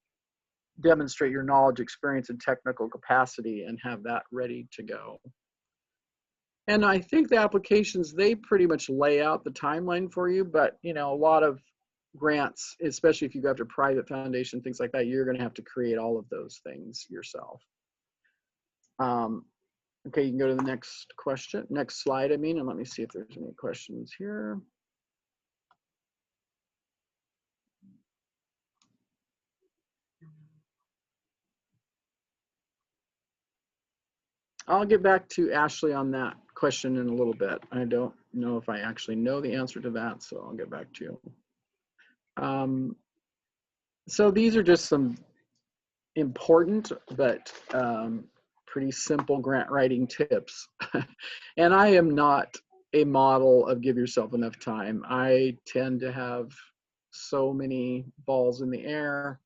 demonstrate your knowledge, experience, and technical capacity and have that ready to go. And I think the applications, they pretty much lay out the timeline for you, but, you know, a lot of grants, especially if you go after private foundation, things like that, you're going to have to create all of those things yourself. Okay, you can go to the next question, next slide, I mean, and let me see if there's any questions here. I'll get back to Ashley on that question in a little bit. I don't know if I actually know the answer to that, so I'll get back to you. So these are just some important but pretty simple grant writing tips. And I am not a model of give yourself enough time. I tend to have so many balls in the air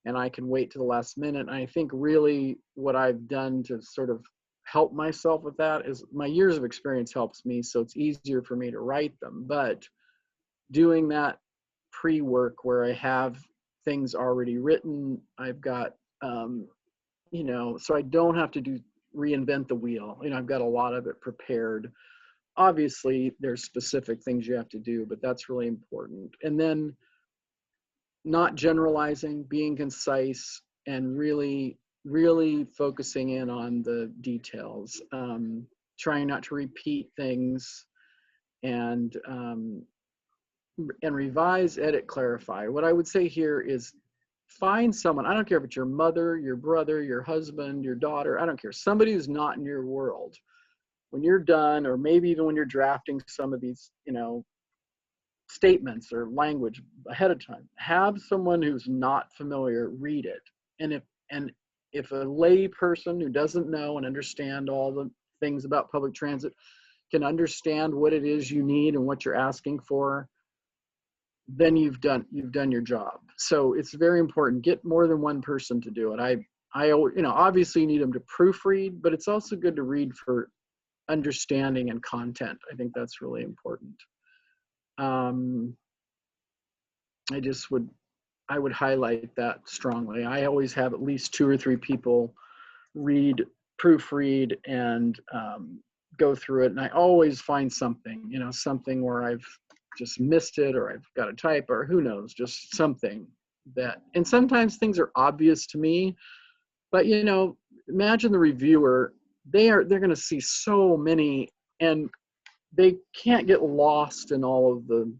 and I can wait to the last minute. And I think really what I've done to sort of help myself with that is my years of experience helps me, so it's easier for me to write them. But doing that pre-work where I have things already written, I've got, you know, so I don't have to reinvent the wheel. You know, I've got a lot of it prepared. Obviously, there's specific things you have to do, but that's really important. And then not generalizing, being concise, and really focusing in on the details, trying not to repeat things, and revise, edit, clarify. What I would say here is find someone, I don't care if it's your mother, your brother, your husband, your daughter, I don't care, somebody who's not in your world. When you're done, or maybe even when you're drafting some of these, you know, statements or language ahead of time, have someone who's not familiar read it. And if a lay person who doesn't know and understand all the things about public transit can understand what it is you need and what you're asking for, then you've done your job. So it's very important. Get more than one person to do it. I you know, obviously you need them to proofread, but it's also good to read for understanding and content. I think that's really important. I would highlight that strongly. I always have at least 2 or 3 people proofread, and go through it. And I always find something, you know, something where I've just missed it, or I've got a typo, or who knows, just something that, and sometimes things are obvious to me, but, you know, imagine the reviewer, they're going to see so many, and they can't get lost in all of the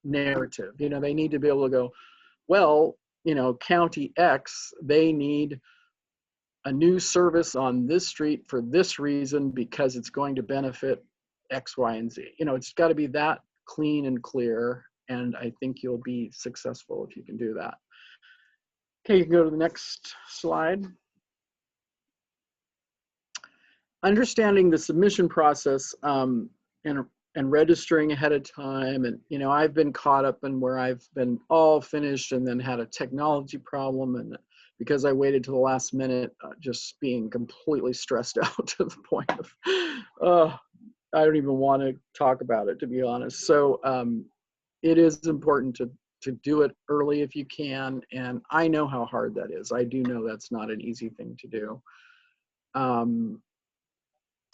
narrative. You know, they need to be able to go, well, you know, County X, they need a new service on this street for this reason because it's going to benefit X, Y, and Z. You know, it's got to be that clean and clear, and I think you'll be successful if you can do that. Okay, you can go to the next slide. Understanding the submission process, and registering ahead of time. And, you know, I've been caught up in where I've been all finished and then had a technology problem, and because I waited to the last minute, just being completely stressed out to the point of, I don't even want to talk about it, to be honest. So it is important to do it early if you can. And I know how hard that is. I do know that's not an easy thing to do.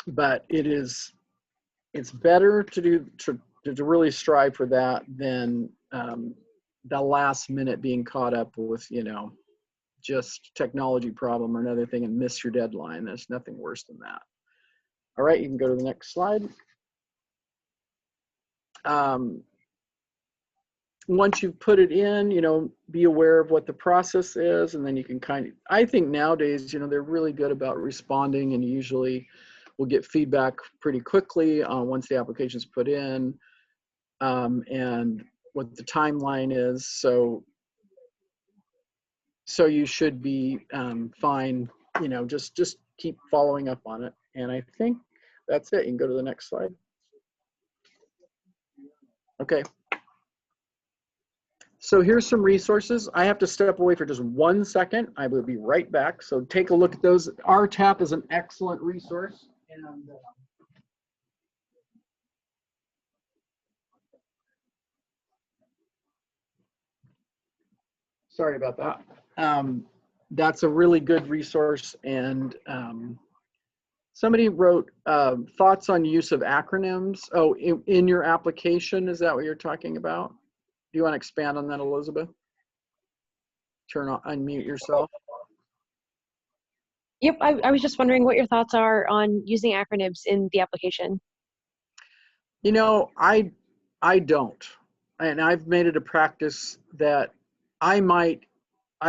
But it's better to really strive for that than the last minute being caught up with, just technology problem or another thing and miss your deadline. There's nothing worse than that. All right, you can go to the next slide. Once you've put it in, be aware of what the process is, and then you can I think nowadays, they're really good about responding, and usually will get feedback pretty quickly once the application's put in, and what the timeline is. So you should be fine, just keep following up on it. And I think that's it. You can go to the next slide. Okay. So here's some resources. I have to step away for just 1 second. I will be right back. So take a look at those. RTAP is an excellent resource. And sorry about that. That's a really good resource. And somebody wrote thoughts on use of acronyms. Oh, in your application, is that what you're talking about? Do you want to expand on that, Elizabeth? Unmute yourself. Yep, I was just wondering what your thoughts are on using acronyms in the application. I don't. And I've made it a practice that I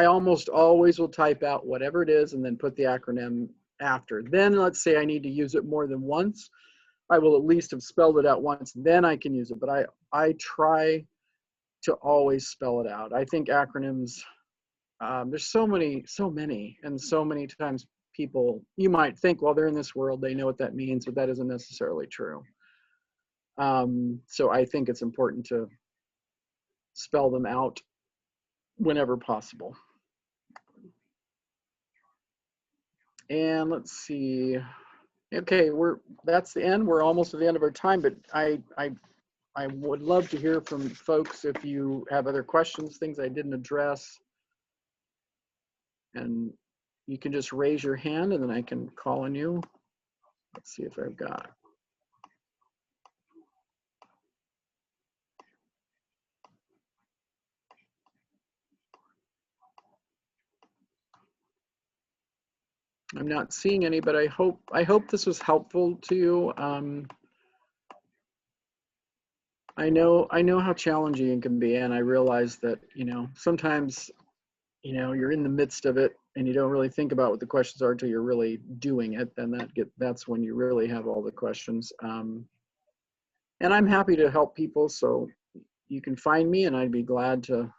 almost always will type out whatever it is and then put the acronym after. Then let's say I need to use it more than once. I will at least have spelled it out once, then I can use it. But I try to always spell it out. I think acronyms, there's so many, and so many times people, you might think, well, they're in this world, they know what that means, but that isn't necessarily true. So I think it's important to spell them out whenever possible. And let's see. Okay, that's the end. We're almost at the end of our time, but I would love to hear from folks if you have other questions, things I didn't address. And you can just raise your hand and then I can call on you. Let's see if I've got. I'm not seeing any, but I hope this was helpful to you. I know how challenging it can be, and I realize that sometimes you're in the midst of it and you don't really think about what the questions are until you're really doing it. Then that's when you really have all the questions. And I'm happy to help people, so you can find me, and I'd be glad to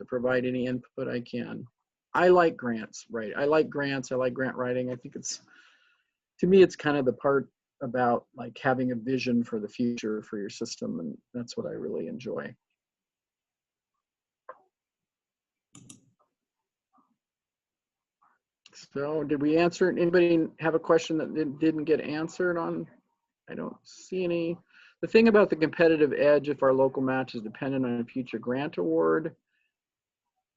provide any input I can. I like grants, right? I like grants. I like grant writing. I think to me, it's kind of the part about like having a vision for the future for your system, and that's what I really enjoy. So did we answer? Anybody have a question that didn't get answered on? I don't see any. The thing about the competitive edge, if our local match is dependent on a future grant award,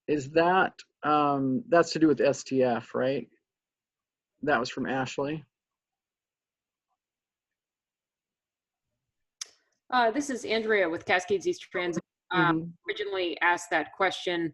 is that that's to do with STF, right? That was from Ashley. This is Andrea with Cascades East Transit. Originally asked that question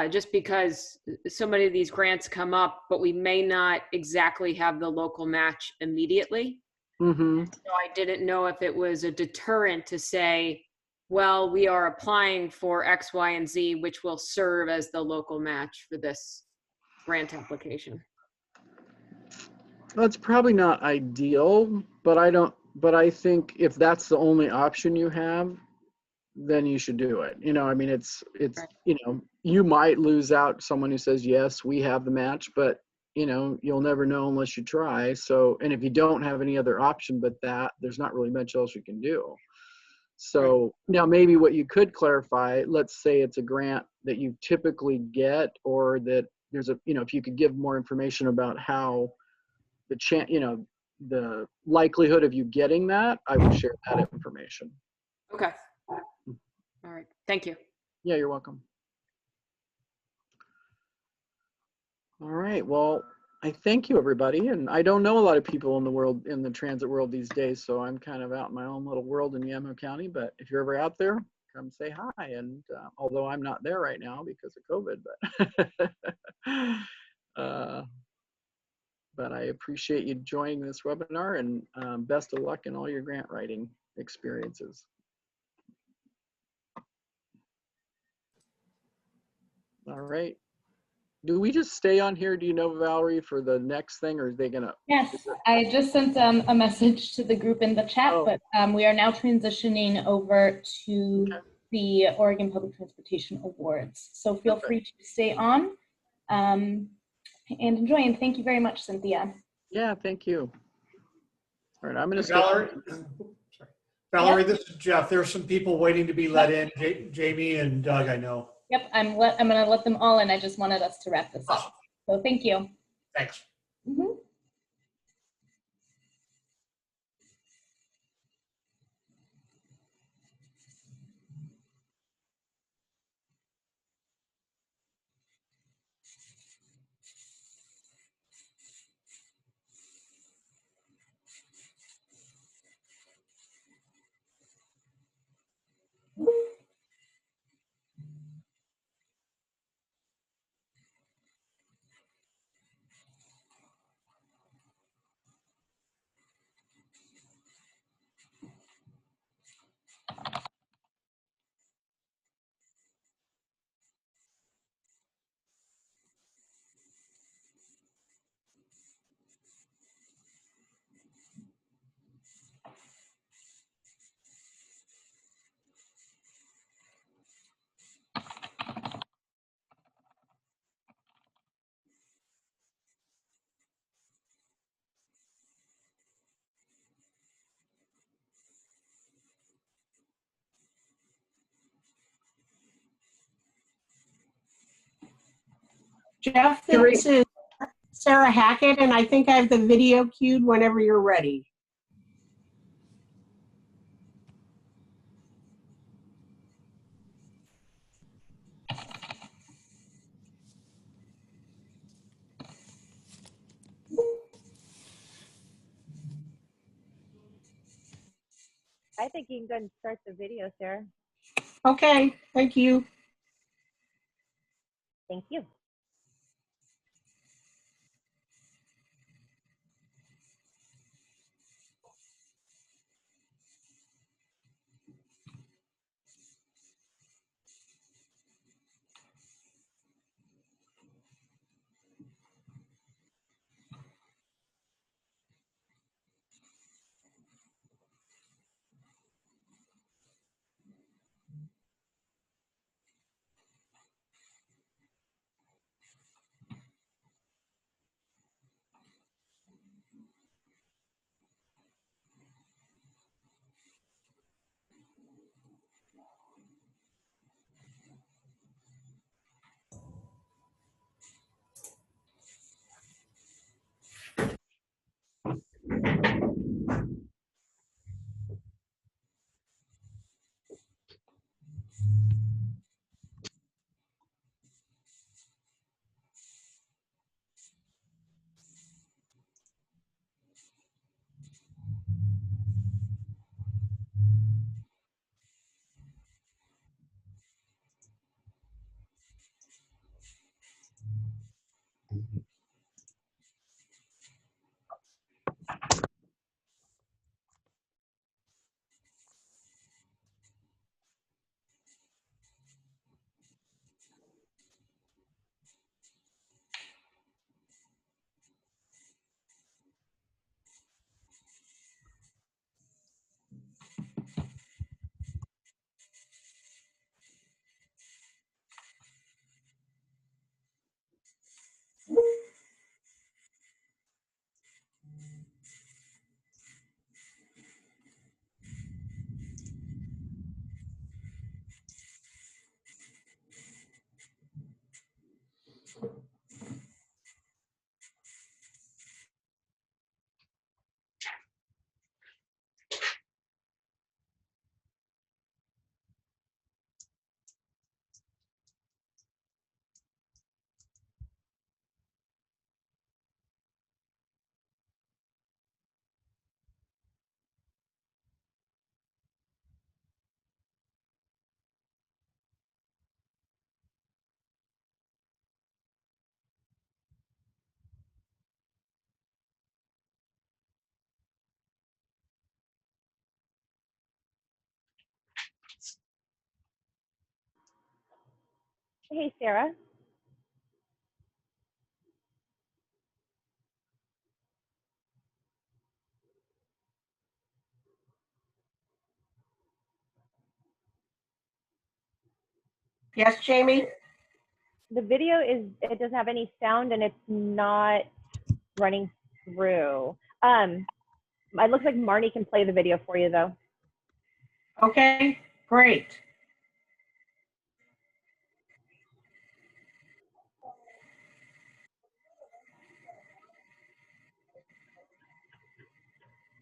just because so many of these grants come up, but we may not exactly have the local match immediately. So I didn't know if it was a deterrent to say, well, we are applying for X, Y, and Z, which will serve as the local match for this grant application. That's probably not ideal, but I think if that's the only option you have, then you should do it. I mean, it's right. You might lose out someone who says, yes, we have the match, but you'll never know unless you try. So, and if you don't have any other option but that, there's not really much else you can do. So right. Now maybe what you could clarify, let's say it's a grant that you typically get, or that there's if you could give more information about how the likelihood of you getting that, I would share that information. Okay. All right. Thank you. Yeah, you're welcome. All right. Well, I thank you, everybody. And I don't know a lot of people in the transit world these days, so I'm kind of out in my own little world in Yamaha County. But if you're ever out there, come say hi. And although I'm not there right now because of COVID, but I appreciate you joining this webinar, and best of luck in all your grant writing experiences. All right. Do we just stay on here, do you know, Valerie, for the next thing, or are they gonna? Yes, I just sent a message to the group in the chat, but we are now transitioning over to the Oregon Public Transportation Awards. So feel free to stay on and enjoy, and thank you very much, Cynthia. Yeah, thank you. All right, I'm gonna Valerie, stay. Valerie, this is Jeff. There's some people waiting to be let in. Jamie and Doug, I know. Yep, I'm gonna let them all in. I just wanted us to wrap this up. So thank you. Thanks. Mhm. Jeff, this is Sarah Hackett, and I think I have the video queued whenever you're ready. I think you can go and start the video, Sarah. Okay, thank you. Thank you. Hey, Sarah. Yes, Jamie? The video it doesn't have any sound and it's not running through. It looks like Marnie can play the video for you though. Okay, great.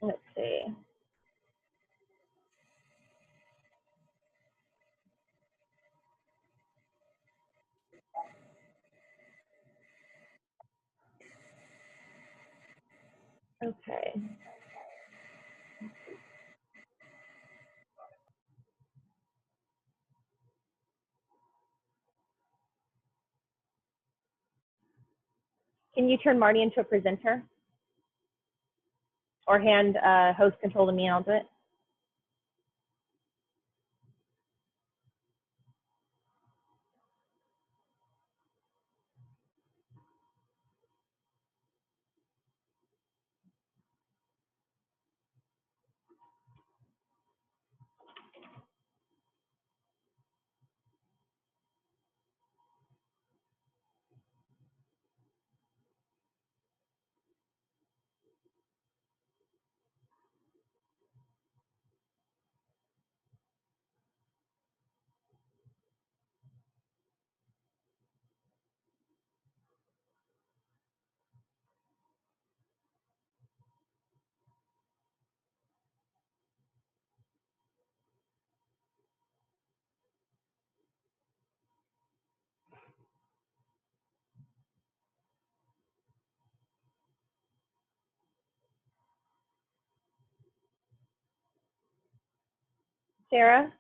Let's see. Okay. Can you turn Marnie into a presenter? Or hand host control to me and I'll do it? Sarah?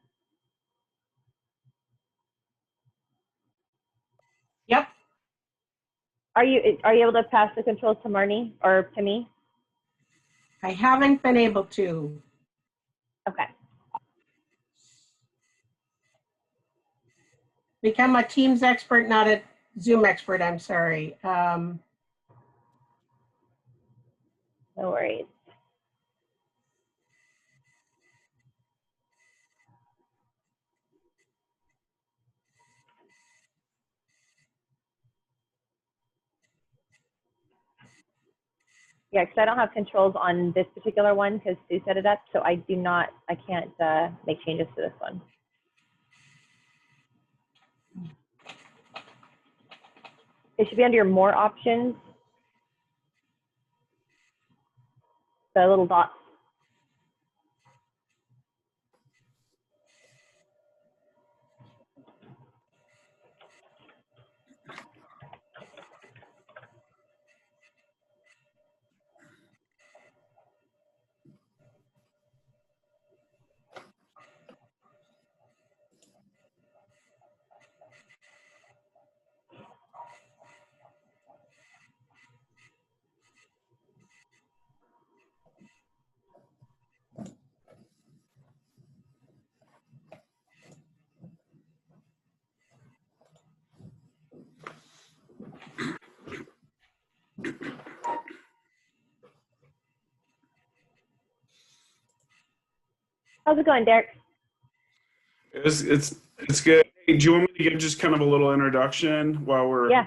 Yep, Are you able to pass the controls to Marnie or to me? I haven't been able to. Okay. Become a Teams expert, not a Zoom expert, I'm sorry. No worries. Yeah, because I don't have controls on this particular one because Sue set it up, so I can't make changes to this one. It should be under your more options. The little dots. How's it going, Derek? It's good. Hey, do you want me to give just kind of a little introduction while we're Yeah,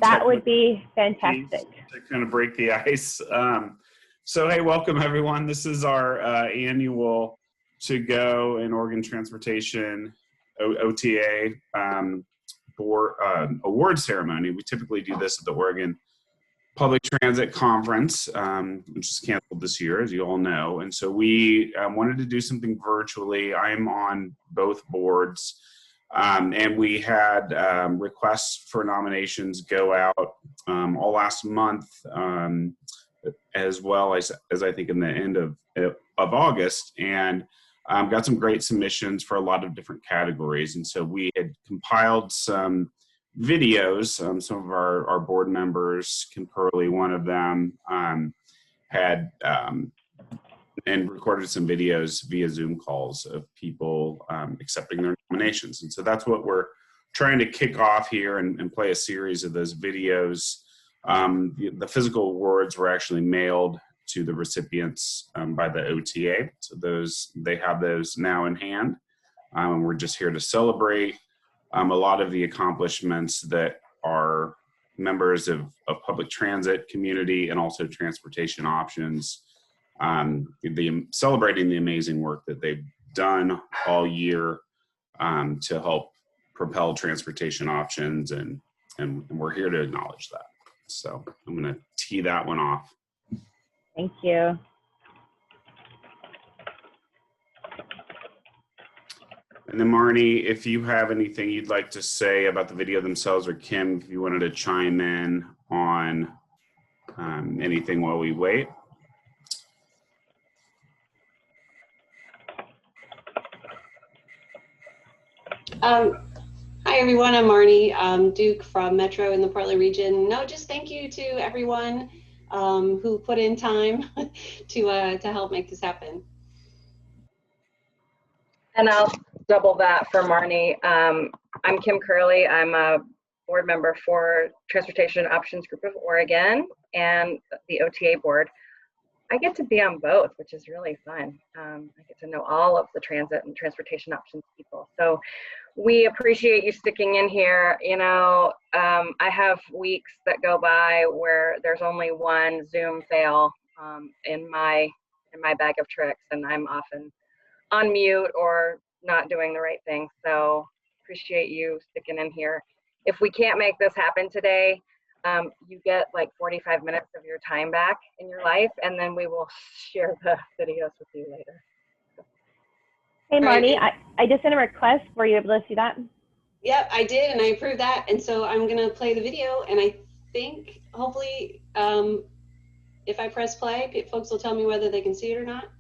that would be fantastic. to kind of break the ice? So hey, welcome everyone. This is our annual To Go and Oregon Transportation OTA board award ceremony. We typically do this at the Oregon Public Transit Conference, which is canceled this year, as you all know. And so we wanted to do something virtually. I'm on both boards. And we had requests for nominations go out all last month, as well as I think in the end of August, and got some great submissions for a lot of different categories. And so we had compiled some videos. Some of our board members, Kim Purley, one of them, had and recorded some videos via Zoom calls of people accepting their nominations. And so that's what we're trying to kick off here and play a series of those videos. The physical awards were actually mailed to the recipients by the OTA. So they have those now in hand. We're just here to celebrate a lot of the accomplishments that our members of public transit community and also transportation options, celebrating the amazing work that they've done all year to help propel transportation options, and we're here to acknowledge that. So I'm going to tee that one off. Thank you. And then Marnie, if you have anything you'd like to say about the video themselves, or Kim, if you wanted to chime in on anything while we wait. Hi everyone, I'm Marnie Duke from Metro in the Portland region. No, just thank you to everyone who put in time to help make this happen. And I'll double that for Marnie. I'm Kim Curley. I'm a board member for Transportation Options Group of Oregon and the OTA board. I get to be on both, which is really fun. I get to know all of the transit and transportation options people. So we appreciate you sticking in here. You know, I have weeks that go by where there's only one Zoom fail in my bag of tricks, and I'm often on mute or not doing the right thing. So appreciate you sticking in here. If we can't make this happen today, you get like 45 minutes of your time back in your life, and then we will share the videos with you later. Hey Marnie, I just sent a request. Were you able to see that? Yep, I did, and I approved that. And so I'm gonna play the video, and I think hopefully if I press play, folks will tell me whether they can see it or not.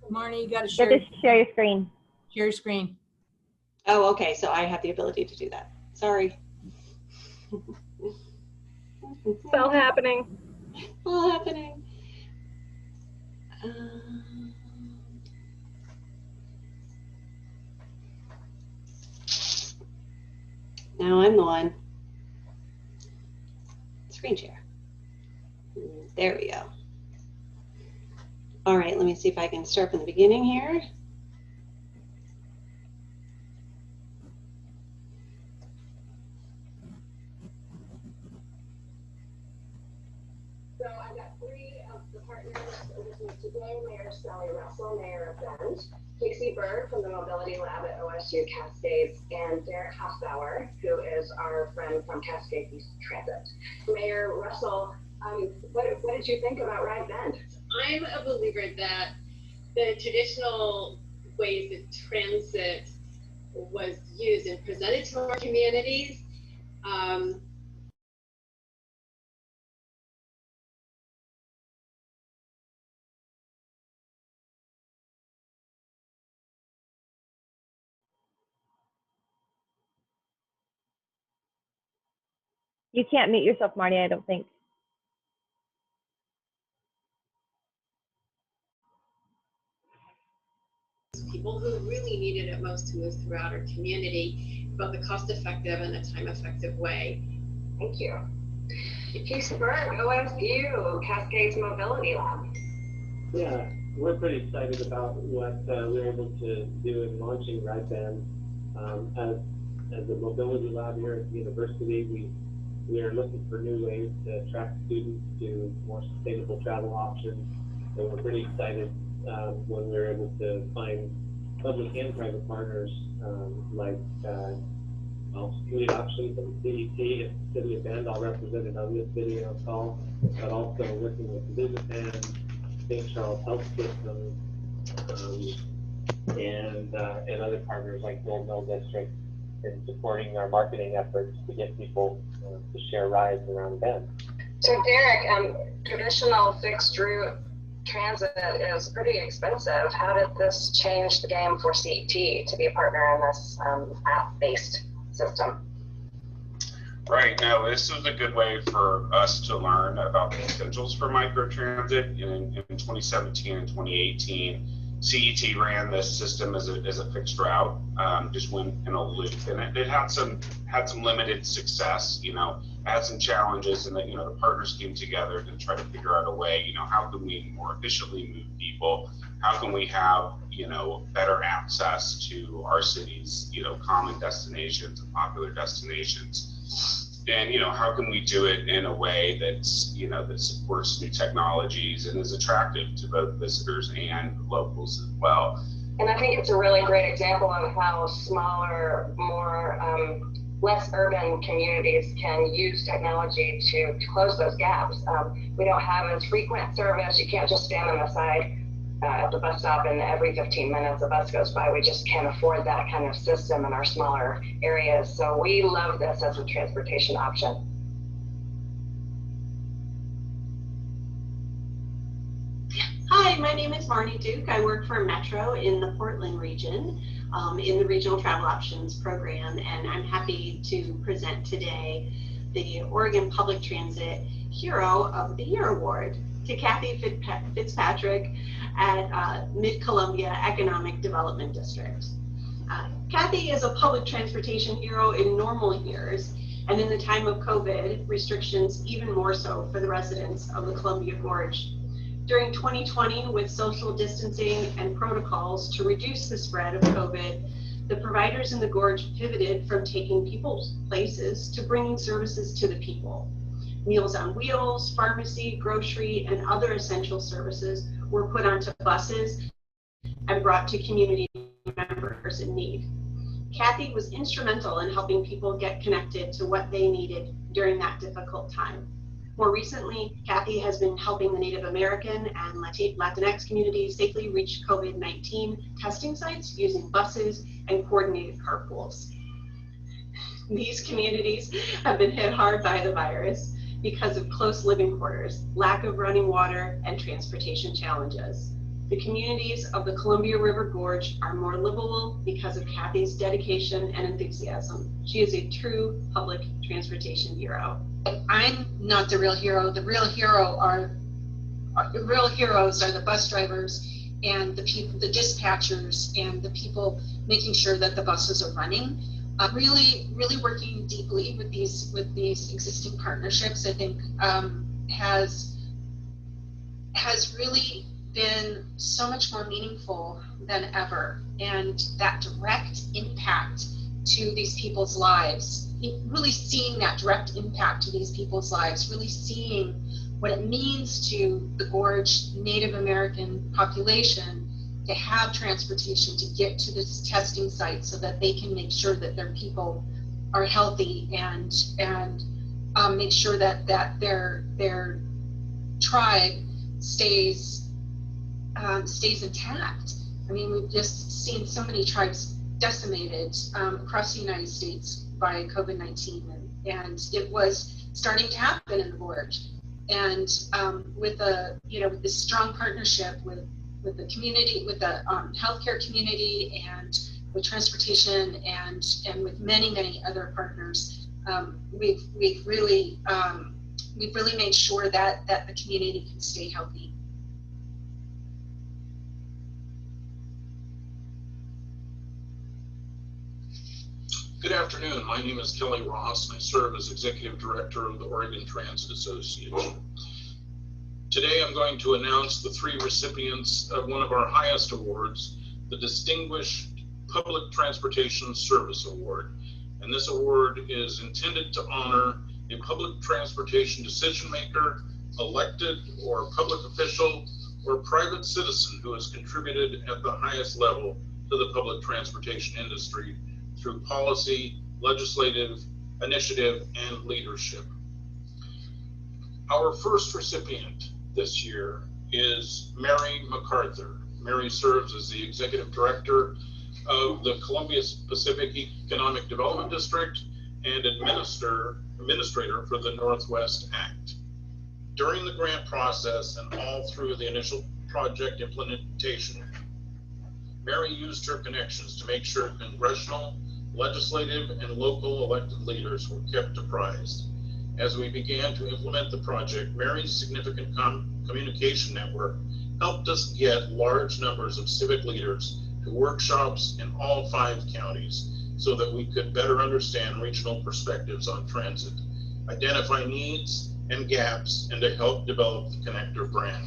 Marnie, you got to You share. have to share your screen. Share your screen. Oh, okay, so I have the ability to do that. Sorry. It's all happening. All happening. Now I'm the one. Screen share. There we go. All right, let me see if I can start from the beginning here. So I got three of the partners with me today: Mayor Sally Russell, Mayor of Bend, Casey Bird from the Mobility Lab at OSU Cascades, and Derek Hoffbauer, who is our friend from Cascade East Transit. Mayor Russell, what did you think about Ride Bend? I'm a believer that the traditional ways that transit was used and presented to our communities You can't mute yourself, Marnie, I don't think. people who really needed it most to move throughout our community, both a cost-effective and a time-effective way. Thank you. Casey Bird, OSU Cascades Mobility Lab. Yeah, we're pretty excited about what we're able to do in launching Ride Bend. As a mobility lab here at the university, we are looking for new ways to attract students to more sustainable travel options. So we're pretty excited when we're able to find public and private partners like Fleet Options and CET and City of Bend, all represented on this video call, but also working with Visipan, St. Charles Health System, and other partners like Gold Mill District in supporting our marketing efforts to get people to share rides around Bend. So Derek, traditional fixed route transit is pretty expensive. How did this change the game for CET to be a partner in this app-based system? Right. No, this was a good way for us to learn about the potentials for microtransit. In 2017 and 2018, CET ran this system as a fixed route, just went in a loop, and it had some limited success. You know, it had some challenges, and that, you know, the partners came together to try to figure out a way. You know, how can we more efficiently move people? How can we have, you know, better access to our city's, you know, common destinations and popular destinations? And, you know, how can we do it in a way that's, you know, that supports new technologies and is attractive to both visitors and locals as well? And I think it's a really great example of how smaller, more less urban communities can use technology to close those gaps. We don't have as frequent service. You can't just stand on the side at the bus stop and every 15 minutes a bus goes by. We just can't afford that kind of system in our smaller areas. So we love this as a transportation option. Hi, my name is Marnie Duke. I work for Metro in the Portland region in the Regional Travel Options Program, and I'm happy to present today the Oregon Public Transit Hero of the Year Award to Kathy Fitzpatrick at Mid-Columbia Economic Development District. Kathy is a public transportation hero in normal years, and in the time of COVID restrictions, even more so for the residents of the Columbia Gorge. During 2020, with social distancing and protocols to reduce the spread of COVID, the providers in the Gorge pivoted from taking people's places to bringing services to the people. Meals on Wheels, pharmacy, grocery, and other essential services were put onto buses and brought to community members in need. Kathy was instrumental in helping people get connected to what they needed during that difficult time. More recently, Kathy has been helping the Native American and Latinx communities safely reach COVID-19 testing sites using buses and coordinated carpools. These communities have been hit hard by the virus because of close living quarters, lack of running water, and transportation challenges. The communities of the Columbia River Gorge are more livable because of Kathy's dedication and enthusiasm. She is a true public transportation hero. I'm not the real hero. The real heroes are the bus drivers and the people, the dispatchers, and the people making sure that the buses are running. Really working deeply with these existing partnerships, I think, has really been so much more meaningful than ever, and that direct impact to these people's lives, really seeing that direct impact to these people's lives, really seeing what it means to the Gorge Native American population to have transportation to get to this testing site so that they can make sure that their people are healthy and make sure that their tribe stays intact. I mean, we've just seen so many tribes decimated across the United States by COVID-19, and it was starting to happen in the Gorge. And with this strong partnership with the community, with the healthcare community, and with transportation, and with many other partners, we've really made sure that the community can stay healthy. Good afternoon. My name is Kelly Ross, and I serve as Executive Director of the Oregon Transit Association. Today I'm going to announce the 3 recipients of one of our highest awards, the Distinguished Public Transportation Service Award. And this award is intended to honor a public transportation decision maker, elected or public official, or private citizen who has contributed at the highest level to the public transportation industry through policy, legislative, initiative, and leadership. Our first recipient this year is Mary MacArthur. Mary serves as the Executive Director of the Columbia Pacific Economic Development District and Administrator for the Northwest Act. During the grant process and all through the initial project implementation, Mary used her connections to make sure congressional, legislative and local elected leaders were kept apprised. As we began to implement the project, Mary's significant communication network helped us get large numbers of civic leaders to workshops in all 5 counties so that we could better understand regional perspectives on transit, identify needs and gaps, and to help develop the connector brand.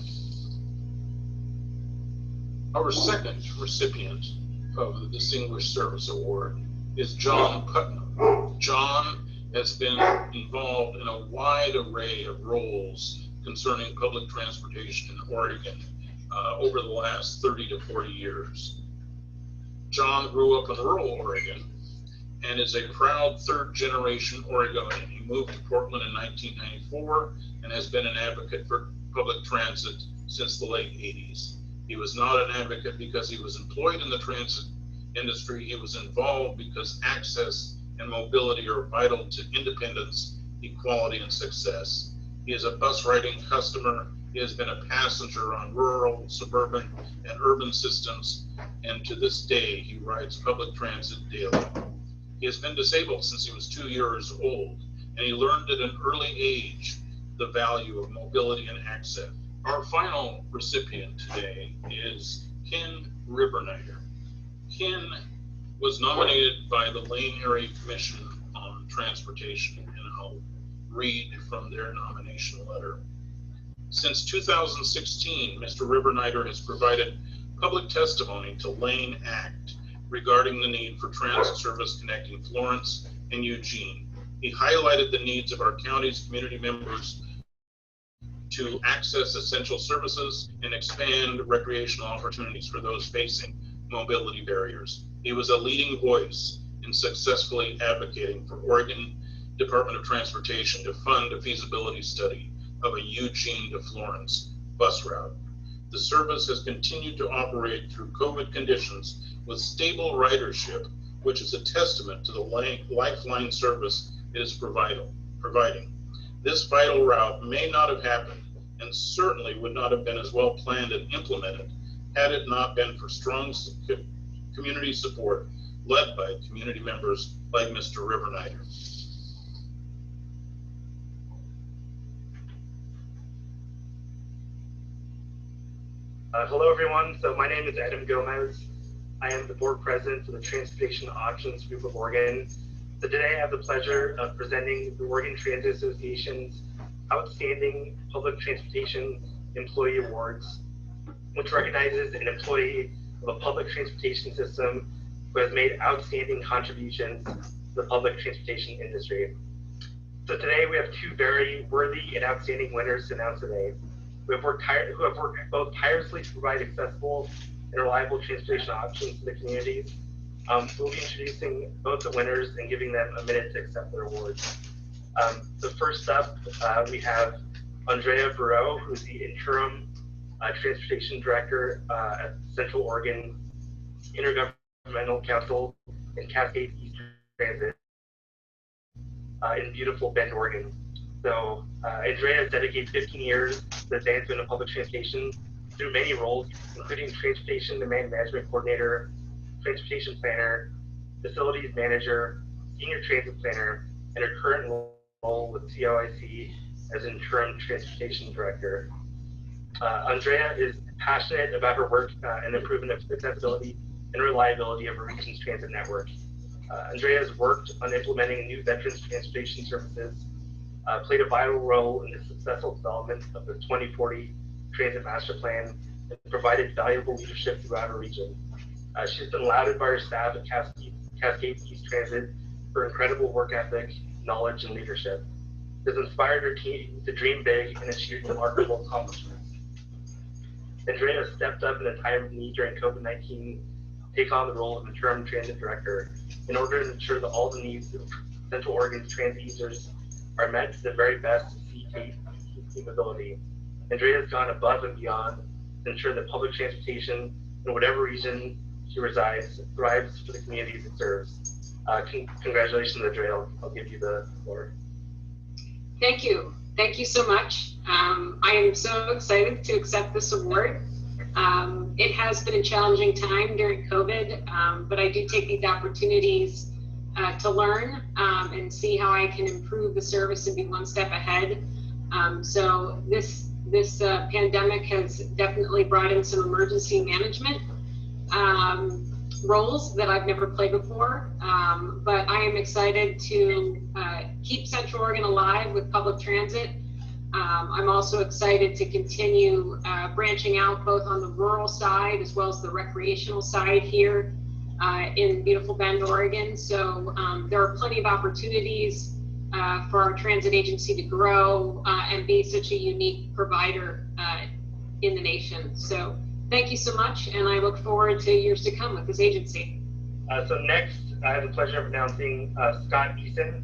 Our second recipient of the Distinguished Service Award is John Putnam. John has been involved in a wide array of roles concerning public transportation in Oregon over the last 30 to 40 years. John grew up in rural Oregon and is a proud 3rd-generation Oregonian. He moved to Portland in 1994 and has been an advocate for public transit since the late 80s. He was not an advocate because he was employed in the transit industry. He was involved because access and mobility are vital to independence, equality, and success. He is a bus riding customer. He has been a passenger on rural, suburban, and urban systems, and to this day, he rides public transit daily. He has been disabled since he was 2 years old, and he learned at an early age the value of mobility and access. Our final recipient today is Ken Rivernider. Ken was nominated by the Lane Area Commission on Transportation, and I'll read from their nomination letter. Since 2016, Mr. Rivernider has provided public testimony to Lane Act regarding the need for transit service connecting Florence and Eugene. He highlighted the needs of our county's community members to access essential services and expand recreational opportunities for those facing mobility barriers. He was a leading voice in successfully advocating for Oregon Department of Transportation to fund a feasibility study of a Eugene to Florence bus route. The service has continued to operate through COVID conditions with stable ridership, which is a testament to the lifeline service it is providing. This vital route may not have happened and certainly would not have been as well planned and implemented had it not been for strong community support led by community members like Mr. Rivernider. Hello everyone, so my name is Adam Gomez. I am the board president for the Transportation Options Group of Oregon. So today I have the pleasure of presenting the Oregon Transit Association's Outstanding Public Transportation Employee Awards, which recognizes an employee of a public transportation system who has made outstanding contributions to the public transportation industry. So today we have 2 very worthy and outstanding winners to announce today, who have worked both tirelessly to provide accessible and reliable transportation options to the communities. We'll be introducing both the winners and giving them a minute to accept their awards. So first up, we have Andrea Burrow, who's the interim transportation director at Central Oregon Intergovernmental Council in Cascade East Transit in beautiful Bend, Oregon. So Andrea has dedicated 15 years to the advancement of public transportation through many roles, including transportation demand management coordinator, transportation planner, facilities manager, senior transit planner, and her current role with COIC as interim transportation director. Andrea is passionate about her work and improvement of accessibility and reliability of her region's transit network. Andrea has worked on implementing new veterans transportation services, played a vital role in the successful development of the 2040 Transit Master Plan, and provided valuable leadership throughout her region. She's been lauded by her staff at Cascade East Transit for incredible work ethic, knowledge, and leadership. It has inspired her team to dream big and achieve remarkable accomplishments. Andrea has stepped up in a time of need during COVID-19 to take on the role of interim transit director in order to ensure that all the needs of Central Oregon's transit users are met to the very best CT capability. Andrea has gone above and beyond to ensure that public transportation in whatever region she resides thrives for the communities it serves. Congratulations, Andrea. I'll give you the floor. Thank you. Thank you so much. I am so excited to accept this award. It has been a challenging time during COVID, but I do take these opportunities to learn and see how I can improve the service and be one step ahead. So this pandemic has definitely brought in some emergency management roles that I've never played before. But I am excited to keep Central Oregon alive with public transit. I'm also excited to continue branching out both on the rural side as well as the recreational side here in beautiful Bend, Oregon. So there are plenty of opportunities for our transit agency to grow and be such a unique provider in the nation. So thank you so much, and I look forward to years to come with this agency. So next, I have the pleasure of announcing Scott Eason,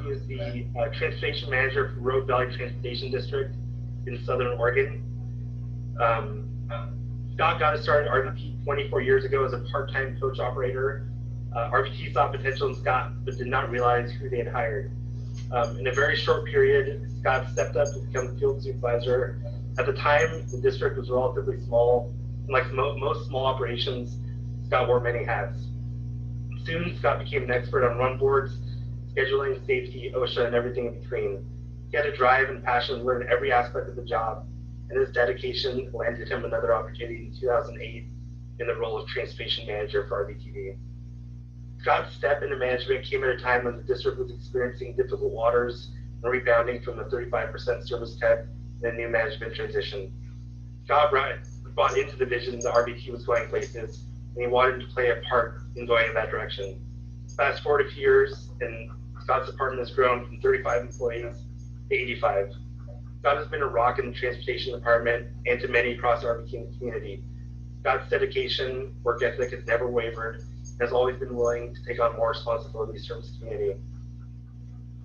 who is the Transportation Manager for Rogue Valley Transportation District in Southern Oregon. Scott got to start at RVT 24 years ago as a part-time coach operator. RVT saw potential in Scott, but did not realize who they had hired. In a very short period, Scott stepped up to become field supervisor. At the time, the district was relatively small, and like most small operations, Scott wore many hats. Soon, Scott became an expert on run boards, scheduling, safety, OSHA, and everything in between. He had a drive and passion to learn every aspect of the job, and his dedication landed him another opportunity in 2008 in the role of Transportation Manager for RVTV. Scott's step into management came at a time when the district was experiencing difficult waters and rebounding from the 35% service cut and a new management transition. Scott brought into the vision that RVT was going places, and he wanted to play a part in going in that direction. Fast forward a few years, and Scott's department has grown from 35 employees to 85. Scott has been a rock in the transportation department and to many across RVT community. Scott's dedication, work ethic has never wavered, and has always been willing to take on more responsibility to serve his community.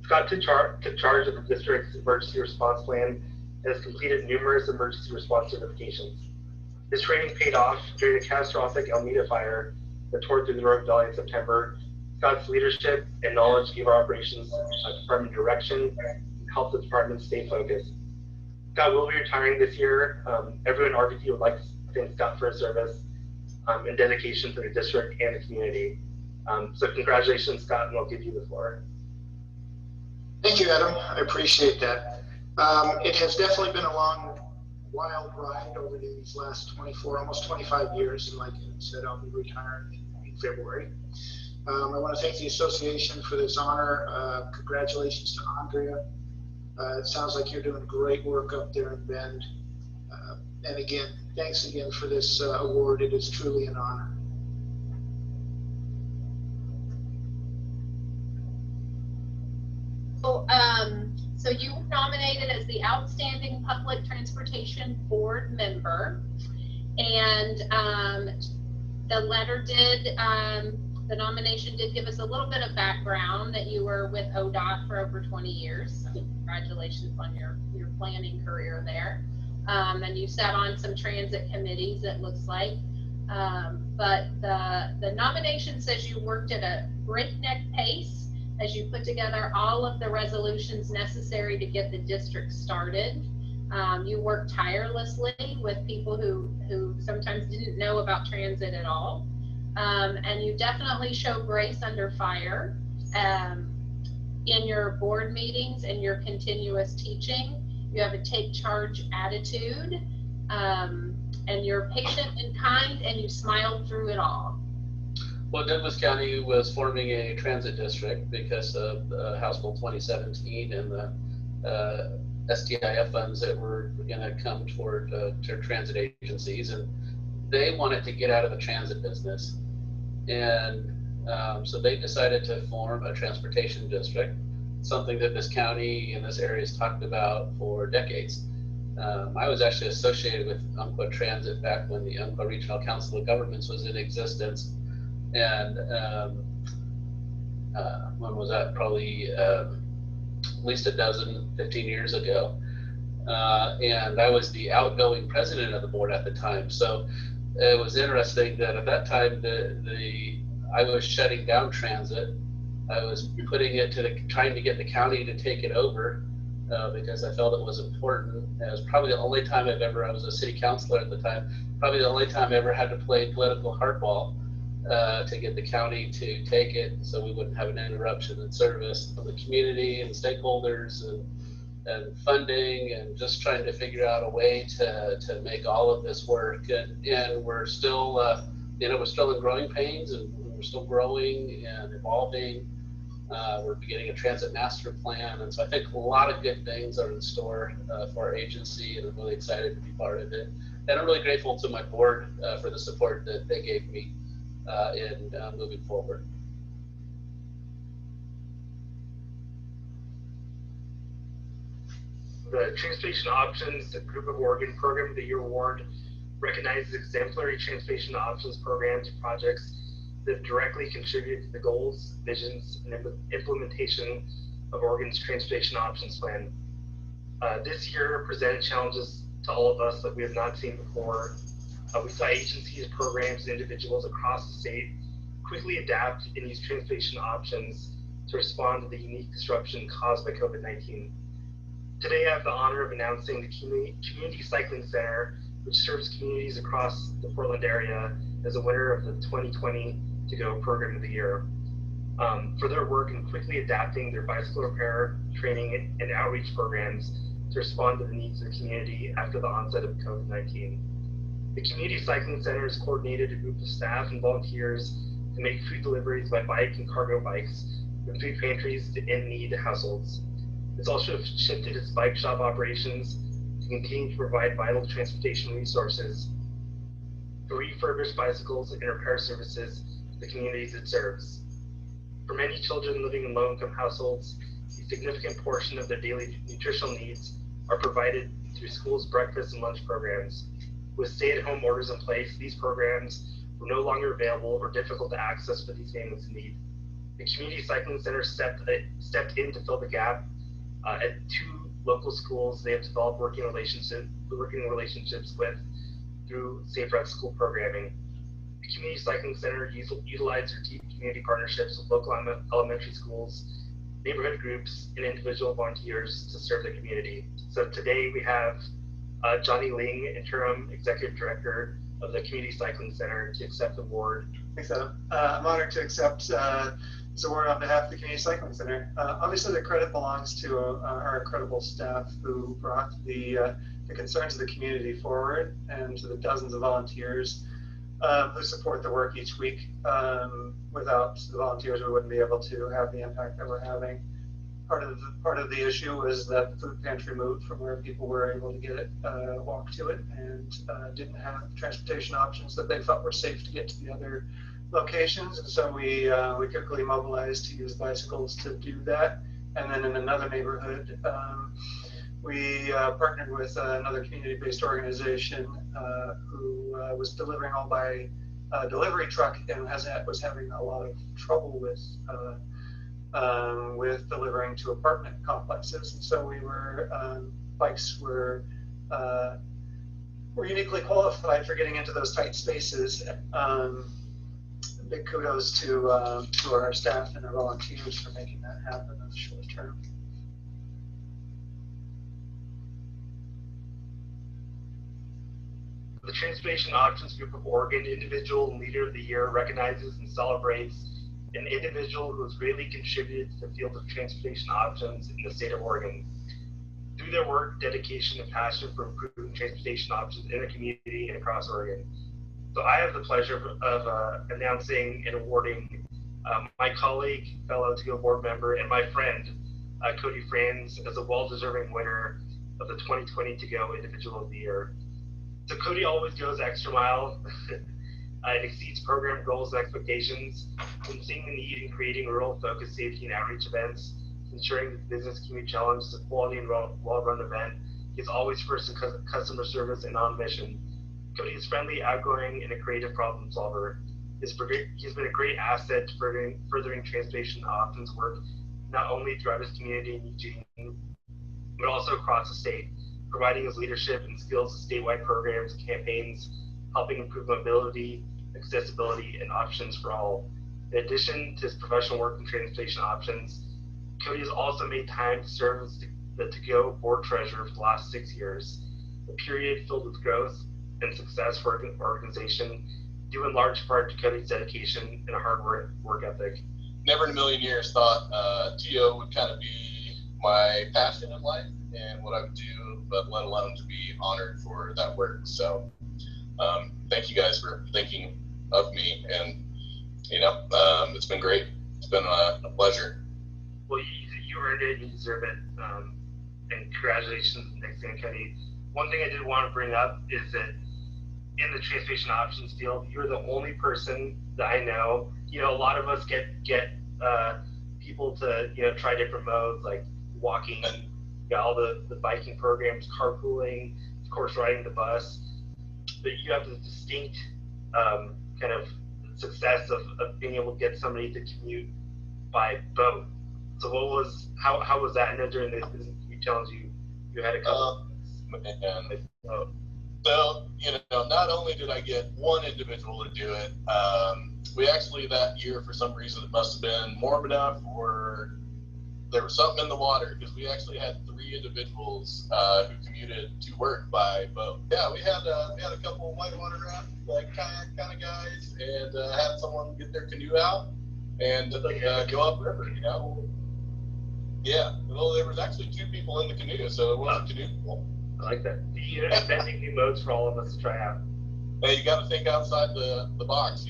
Scott took charge of the district's emergency response plan and has completed numerous emergency response certifications. His training paid off during the catastrophic Almeda fire that tore through the Rogue Valley in September. Scott's leadership and knowledge gave our operations department direction and helped the department stay focused. Scott will be retiring this year. Everyone at RVT would like to thank Scott for his service and dedication to the district and the community. So congratulations, Scott, and I'll give you the floor. Thank you, Adam. I appreciate that. It has definitely been a long, wild ride over these last 24, almost 25 years. And like I said, I'll be retiring in February. I want to thank the association for this honor. Congratulations to Andrea. It sounds like you're doing great work up there in Bend. And again, thanks again for this award. It is truly an honor. So you were nominated as the Outstanding Public Transportation Board Member, and the letter did, the nomination did give us a little bit of background that you were with ODOT for over 20 years. Congratulations on your planning career there. And you sat on some transit committees, it looks like. But the nomination says you worked at a breakneck pace as you put together all of the resolutions necessary to get the district started. You worked tirelessly with people who sometimes didn't know about transit at all. And you definitely show grace under fire in your board meetings and your continuous teaching. You have a take charge attitude, and you're patient and kind, and you smiled through it all. Well, Douglas County was forming a transit district because of House Bill 2017 and the STIF funds that were going to come toward transit agencies, and they wanted to get out of the transit business. And so they decided to form a transportation district, something that this county and this area has talked about for decades. I was actually associated with Umpqua Transit back when the Umpqua Regional Council of Governments was in existence. And when was that? Probably at least 15 years ago. And I was the outgoing president of the board at the time. So it was interesting that at that time, I was shutting down transit. I was putting it trying to get the county to take it over because I felt it was important. It was probably the only time I was a city councilor at the time, probably the only time I ever had to play political hardball to get the county to take it so we wouldn't have an interruption in service from the community and stakeholders and funding, and just trying to figure out a way to make all of this work. And we're still, we're still in growing pains, and we're still growing and evolving. We're beginning a transit master plan. And so I think a lot of good things are in store for our agency, and I'm really excited to be part of it. And I'm really grateful to my board for the support that they gave me in moving forward. The Transportation Options Group of Oregon Program of the Year Award recognizes exemplary transportation options programs and projects that directly contribute to the goals, visions, and implementation of Oregon's Transportation Options Plan. This year presented challenges to all of us that we have not seen before. We saw agencies, programs, and individuals across the state quickly adapt and use transportation options to respond to the unique disruption caused by COVID-19. Today, I have the honor of announcing the Community Cycling Center, which serves communities across the Portland area, as a winner of the 2020 To Go Program of the Year. For their work in quickly adapting their bicycle repair, training, and outreach programs to respond to the needs of the community after the onset of COVID-19. The Community Cycling Center has coordinated a group of staff and volunteers to make food deliveries by bike and cargo bikes with food pantries to in-need households. It's also shifted its bike shop operations to continue to provide vital transportation resources for refurbished bicycles and repair services to the communities it serves. For many children living in low-income households, a significant portion of their daily nutritional needs are provided through schools' breakfast and lunch programs. With stay-at-home orders in place, these programs were no longer available or difficult to access for these families in need. The Community Cycling Center stepped in to fill the gap. At 2 local schools, they have developed working relationships with through Safe Route School programming. The Community Cycling Center utilized their deep community partnerships with local elementary schools, neighborhood groups, and individual volunteers to serve the community. So today we have Johnny Ling, Interim Executive Director of the Community Cycling Center, to accept the award. Thanks, Adam. I'm honored to accept this award on behalf of the Community Cycling Center. Obviously, the credit belongs to our incredible staff who brought the concerns of the community forward, and to the dozens of volunteers who support the work each week. Without the volunteers, we wouldn't be able to have the impact that we're having. Part of the issue was that the food pantry moved from where people were able to get it, walk to it, and didn't have transportation options that they thought were safe to get to the other locations. And so we quickly mobilized to use bicycles to do that. And then in another neighborhood, we partnered with another community-based organization who was delivering all by delivery truck, and was having a lot of trouble with delivering to apartment complexes. And so bikes were uniquely qualified for getting into those tight spaces. Big kudos to our staff and our volunteers for making that happen in the short term. The Transportation Options Group of Oregon Individual and Leader of the Year recognizes and celebrates an individual who has greatly contributed to the field of transportation options in the state of Oregon. Through their work, dedication, and passion for improving transportation options in the community and across Oregon. So I have the pleasure of announcing and awarding my colleague, fellow TO board member, and my friend, Cody Franz, as a well-deserving winner of the 2020 To Go Individual of the Year. So Cody always goes extra mile. It exceeds program goals and expectations, from seeing the need in creating rural-focused safety and outreach events, ensuring that the business community challenge is a quality and well-run event. He's always first in customer service and on mission. Cody is friendly, outgoing, and a creative problem solver. He's been a great asset to furthering transportation options work, not only throughout his community in Eugene, but also across the state, providing his leadership and skills to statewide programs and campaigns, helping improve mobility, accessibility, and options for all. In addition to his professional work in transportation options, Cody has also made time to serve as the To Go board treasurer for the last 6 years, a period filled with growth and success for our organization, due in large part to Cody's dedication and hard work ethic. Never in a million years thought TO would kind of be my passion in life and what I would do, but let alone to be honored for that work. So thank you guys for thinking of me, and it's been great. It's been a pleasure. Well, you earned it, you deserve it, and congratulations, next thing, Cody. One thing I did want to bring up is that in the transportation options field, you're the only person that I know. A lot of us get people to try different modes like walking, all the biking programs, carpooling, of course riding the bus. But you have the distinct kind of success of being able to get somebody to commute by boat. So how was that? I know during this you challenge you had a couple. So, not only did I get one individual to do it, we actually that year, for some reason, it must have been warm enough or there was something in the water, because we actually had 3 individuals who commuted to work by boat. Yeah, we had a couple of whitewater raft, like kayak kind of guys, and had someone get their canoe out and go upriver, Yeah, well, there was actually 2 people in the canoe, so it was a canoe full. I like that. Inventing new modes for all of us to try out. Hey, you got to think outside the box,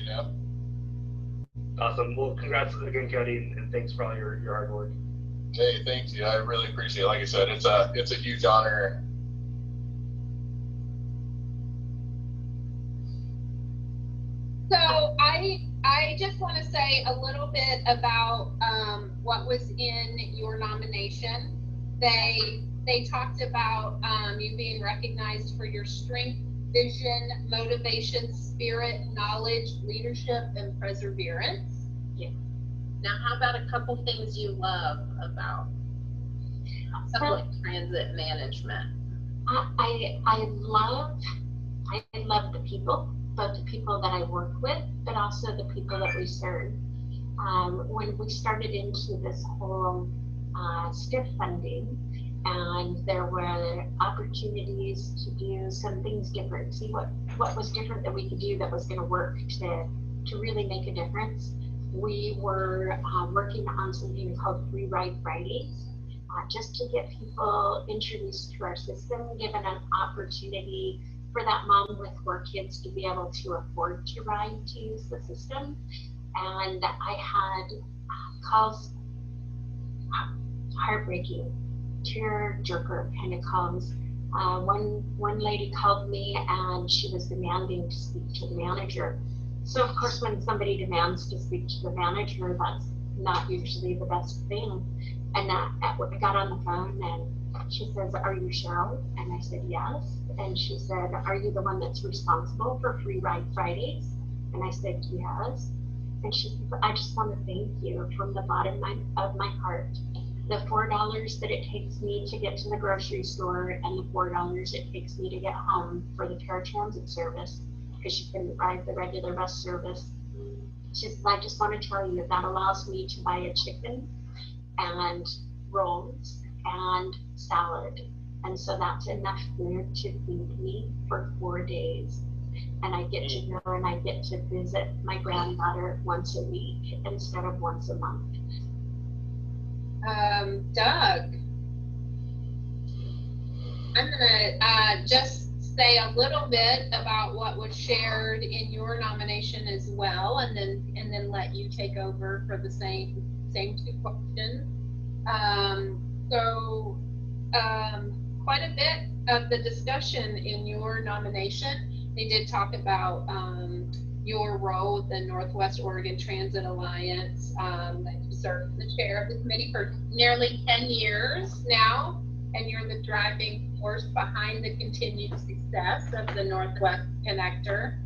Awesome. Well, congrats again, Cody, and thanks for all your hard work. Hey, thanks. Yeah, I really appreciate it. Like I said, it's a huge honor. So I just want to say a little bit about what was in your nomination. They talked about you being recognized for your strength, vision, motivation, spirit, knowledge, leadership, and perseverance. Yeah. Now, how about a couple things you love about public transit management? I love the people, both the people that I work with, but also the people that we serve. When we started into this whole STIF funding, and there were opportunities to do some things different, see what was different that we could do that was going to work to really make a difference. We were working on something called Free Ride Fridays, just to get people introduced to our system, given an opportunity for that mom with 4 kids to be able to afford to ride to use the system. And I had calls, heartbreaking, tear jerker kind of calls. One lady called me and she was demanding to speak to the manager. So of course, when somebody demands to speak to the manager, that's not usually the best thing. And I got on the phone and she says, "Are you Cheryl?" And I said, "Yes." And she said, "Are you the one that's responsible for Free Ride Fridays?" And I said, "Yes." And she said, "I just want to thank you from the bottom of my heart. The $4 that it takes me to get to the grocery store and the $4 it takes me to get home for the paratransit service, because she couldn't ride the regular bus service. She said, I just want to tell you that allows me to buy a chicken and rolls and salad. And so that's enough food to feed me for 4 days. And I get to go and I get to visit my granddaughter once a week instead of once a month." Doug, I'm gonna just say a little bit about what was shared in your nomination as well, and then let you take over for the same 2 questions. Quite a bit of the discussion in your nomination, they did talk about your role with the Northwest Oregon Transit Alliance, that you served as the chair of the committee for nearly 10 years now, and you're the driving force behind the continued success of the Northwest Connector.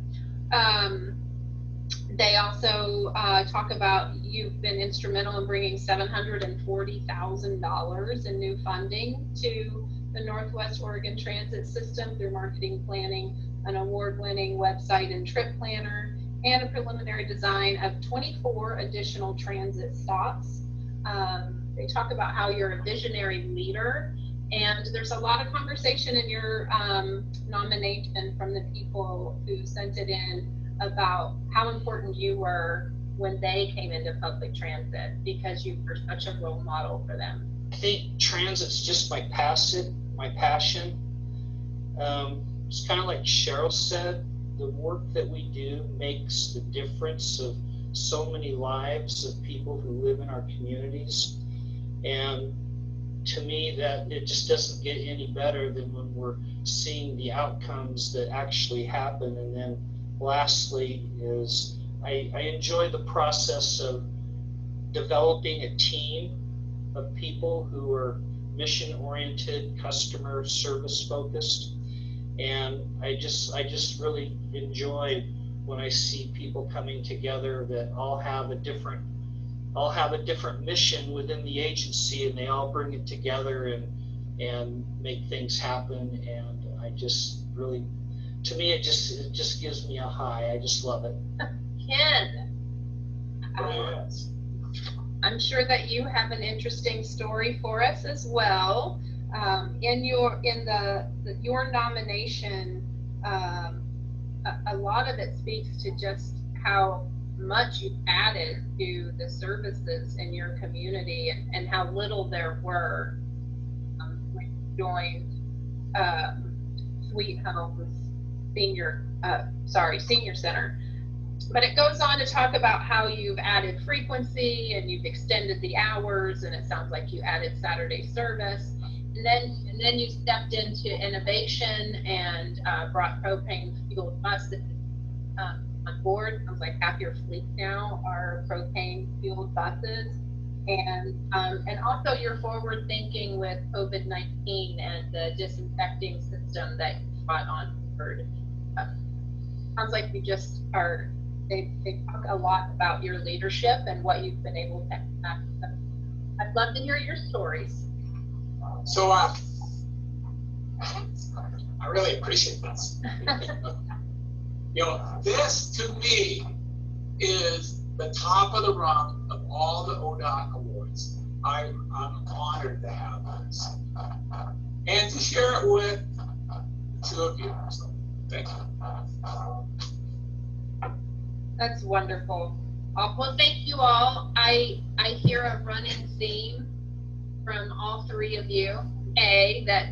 They also talk about you've been instrumental in bringing $740,000 in new funding to the Northwest Oregon Transit System through marketing planning, an award-winning website and trip planner, and a preliminary design of 24 additional transit stops. They talk about how you're a visionary leader, and there's a lot of conversation in your nomination from the people who sent it in about how important you were when they came into public transit, because you were such a role model for them. I think transit's just my passion. It's kind of like Cheryl said, the work that we do makes the difference of so many lives of people who live in our communities. And to me, that it just doesn't get any better than when we're seeing the outcomes that actually happen. And then lastly is I enjoy the process of developing a team of people who are mission oriented, customer service focused. And I just really enjoy when I see people coming together that all have a different mission within the agency, and they all bring it together and make things happen. And I just really, to me, it just gives me a high. I just love it. Ken, I'm sure that you have an interesting story for us as well. In your nomination, a lot of it speaks to just how much you've added to the services in your community, and how little there were when you joined Sweet Homes Senior Center. But it goes on to talk about how you've added frequency and you've extended the hours, and it sounds like you added Saturday service. And then you stepped into innovation and brought propane fueled buses on board. Sounds like half your fleet now are propane fueled buses. And also you're forward thinking with COVID-19 and the disinfecting system that you brought on board. Sounds like you just are, they talk a lot about your leadership and what you've been able to impact. I'd love to hear your stories. So I really appreciate this. This to me is the top of the rung of all the ODOT awards. I'm honored to have this and to share it with the two of you. So thank you. That's wonderful. Well, thank you all. I hear a running theme from all three of you. That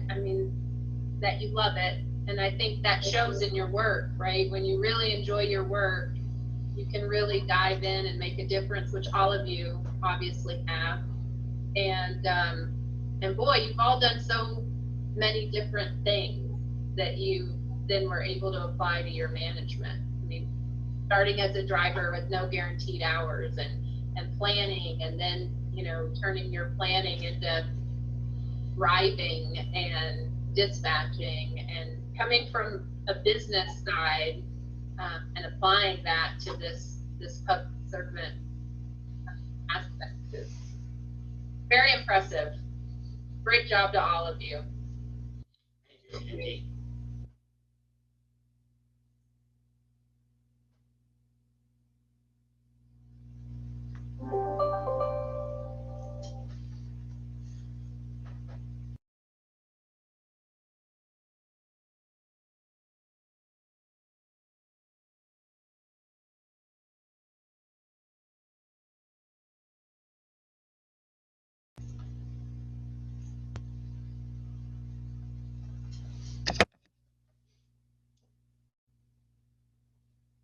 you love it. And I think that shows in your work, right? When you really enjoy your work, you can really dive in and make a difference, which all of you obviously have. And boy, you've all done so many different things that you then were able to apply to your management. I mean, starting as a driver with no guaranteed hours and planning, and then, turning your planning into driving and dispatching, and coming from a business side and applying that to this public servant aspect is very impressive. Great job to all of you. Thank you.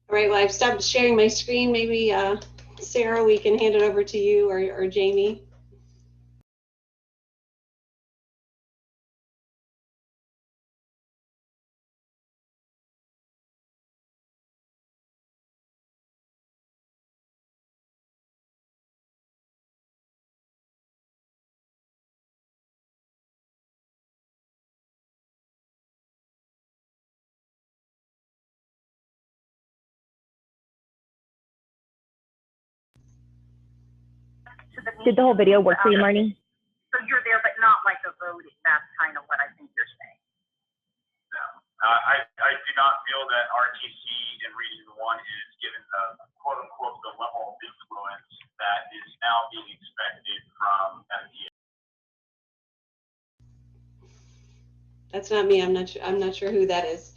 All right, well, I've stopped sharing my screen. Maybe, Sarah, we can hand it over to you, or Jamie. Did the whole video work for you, Marnie? So you're there, but not like a voting. That's kind of what I think you're saying. No, I do not feel that RTC in Region 1 is given the quote unquote the level of influence that is now being expected from FDA. That's not me. I'm not sure who that is.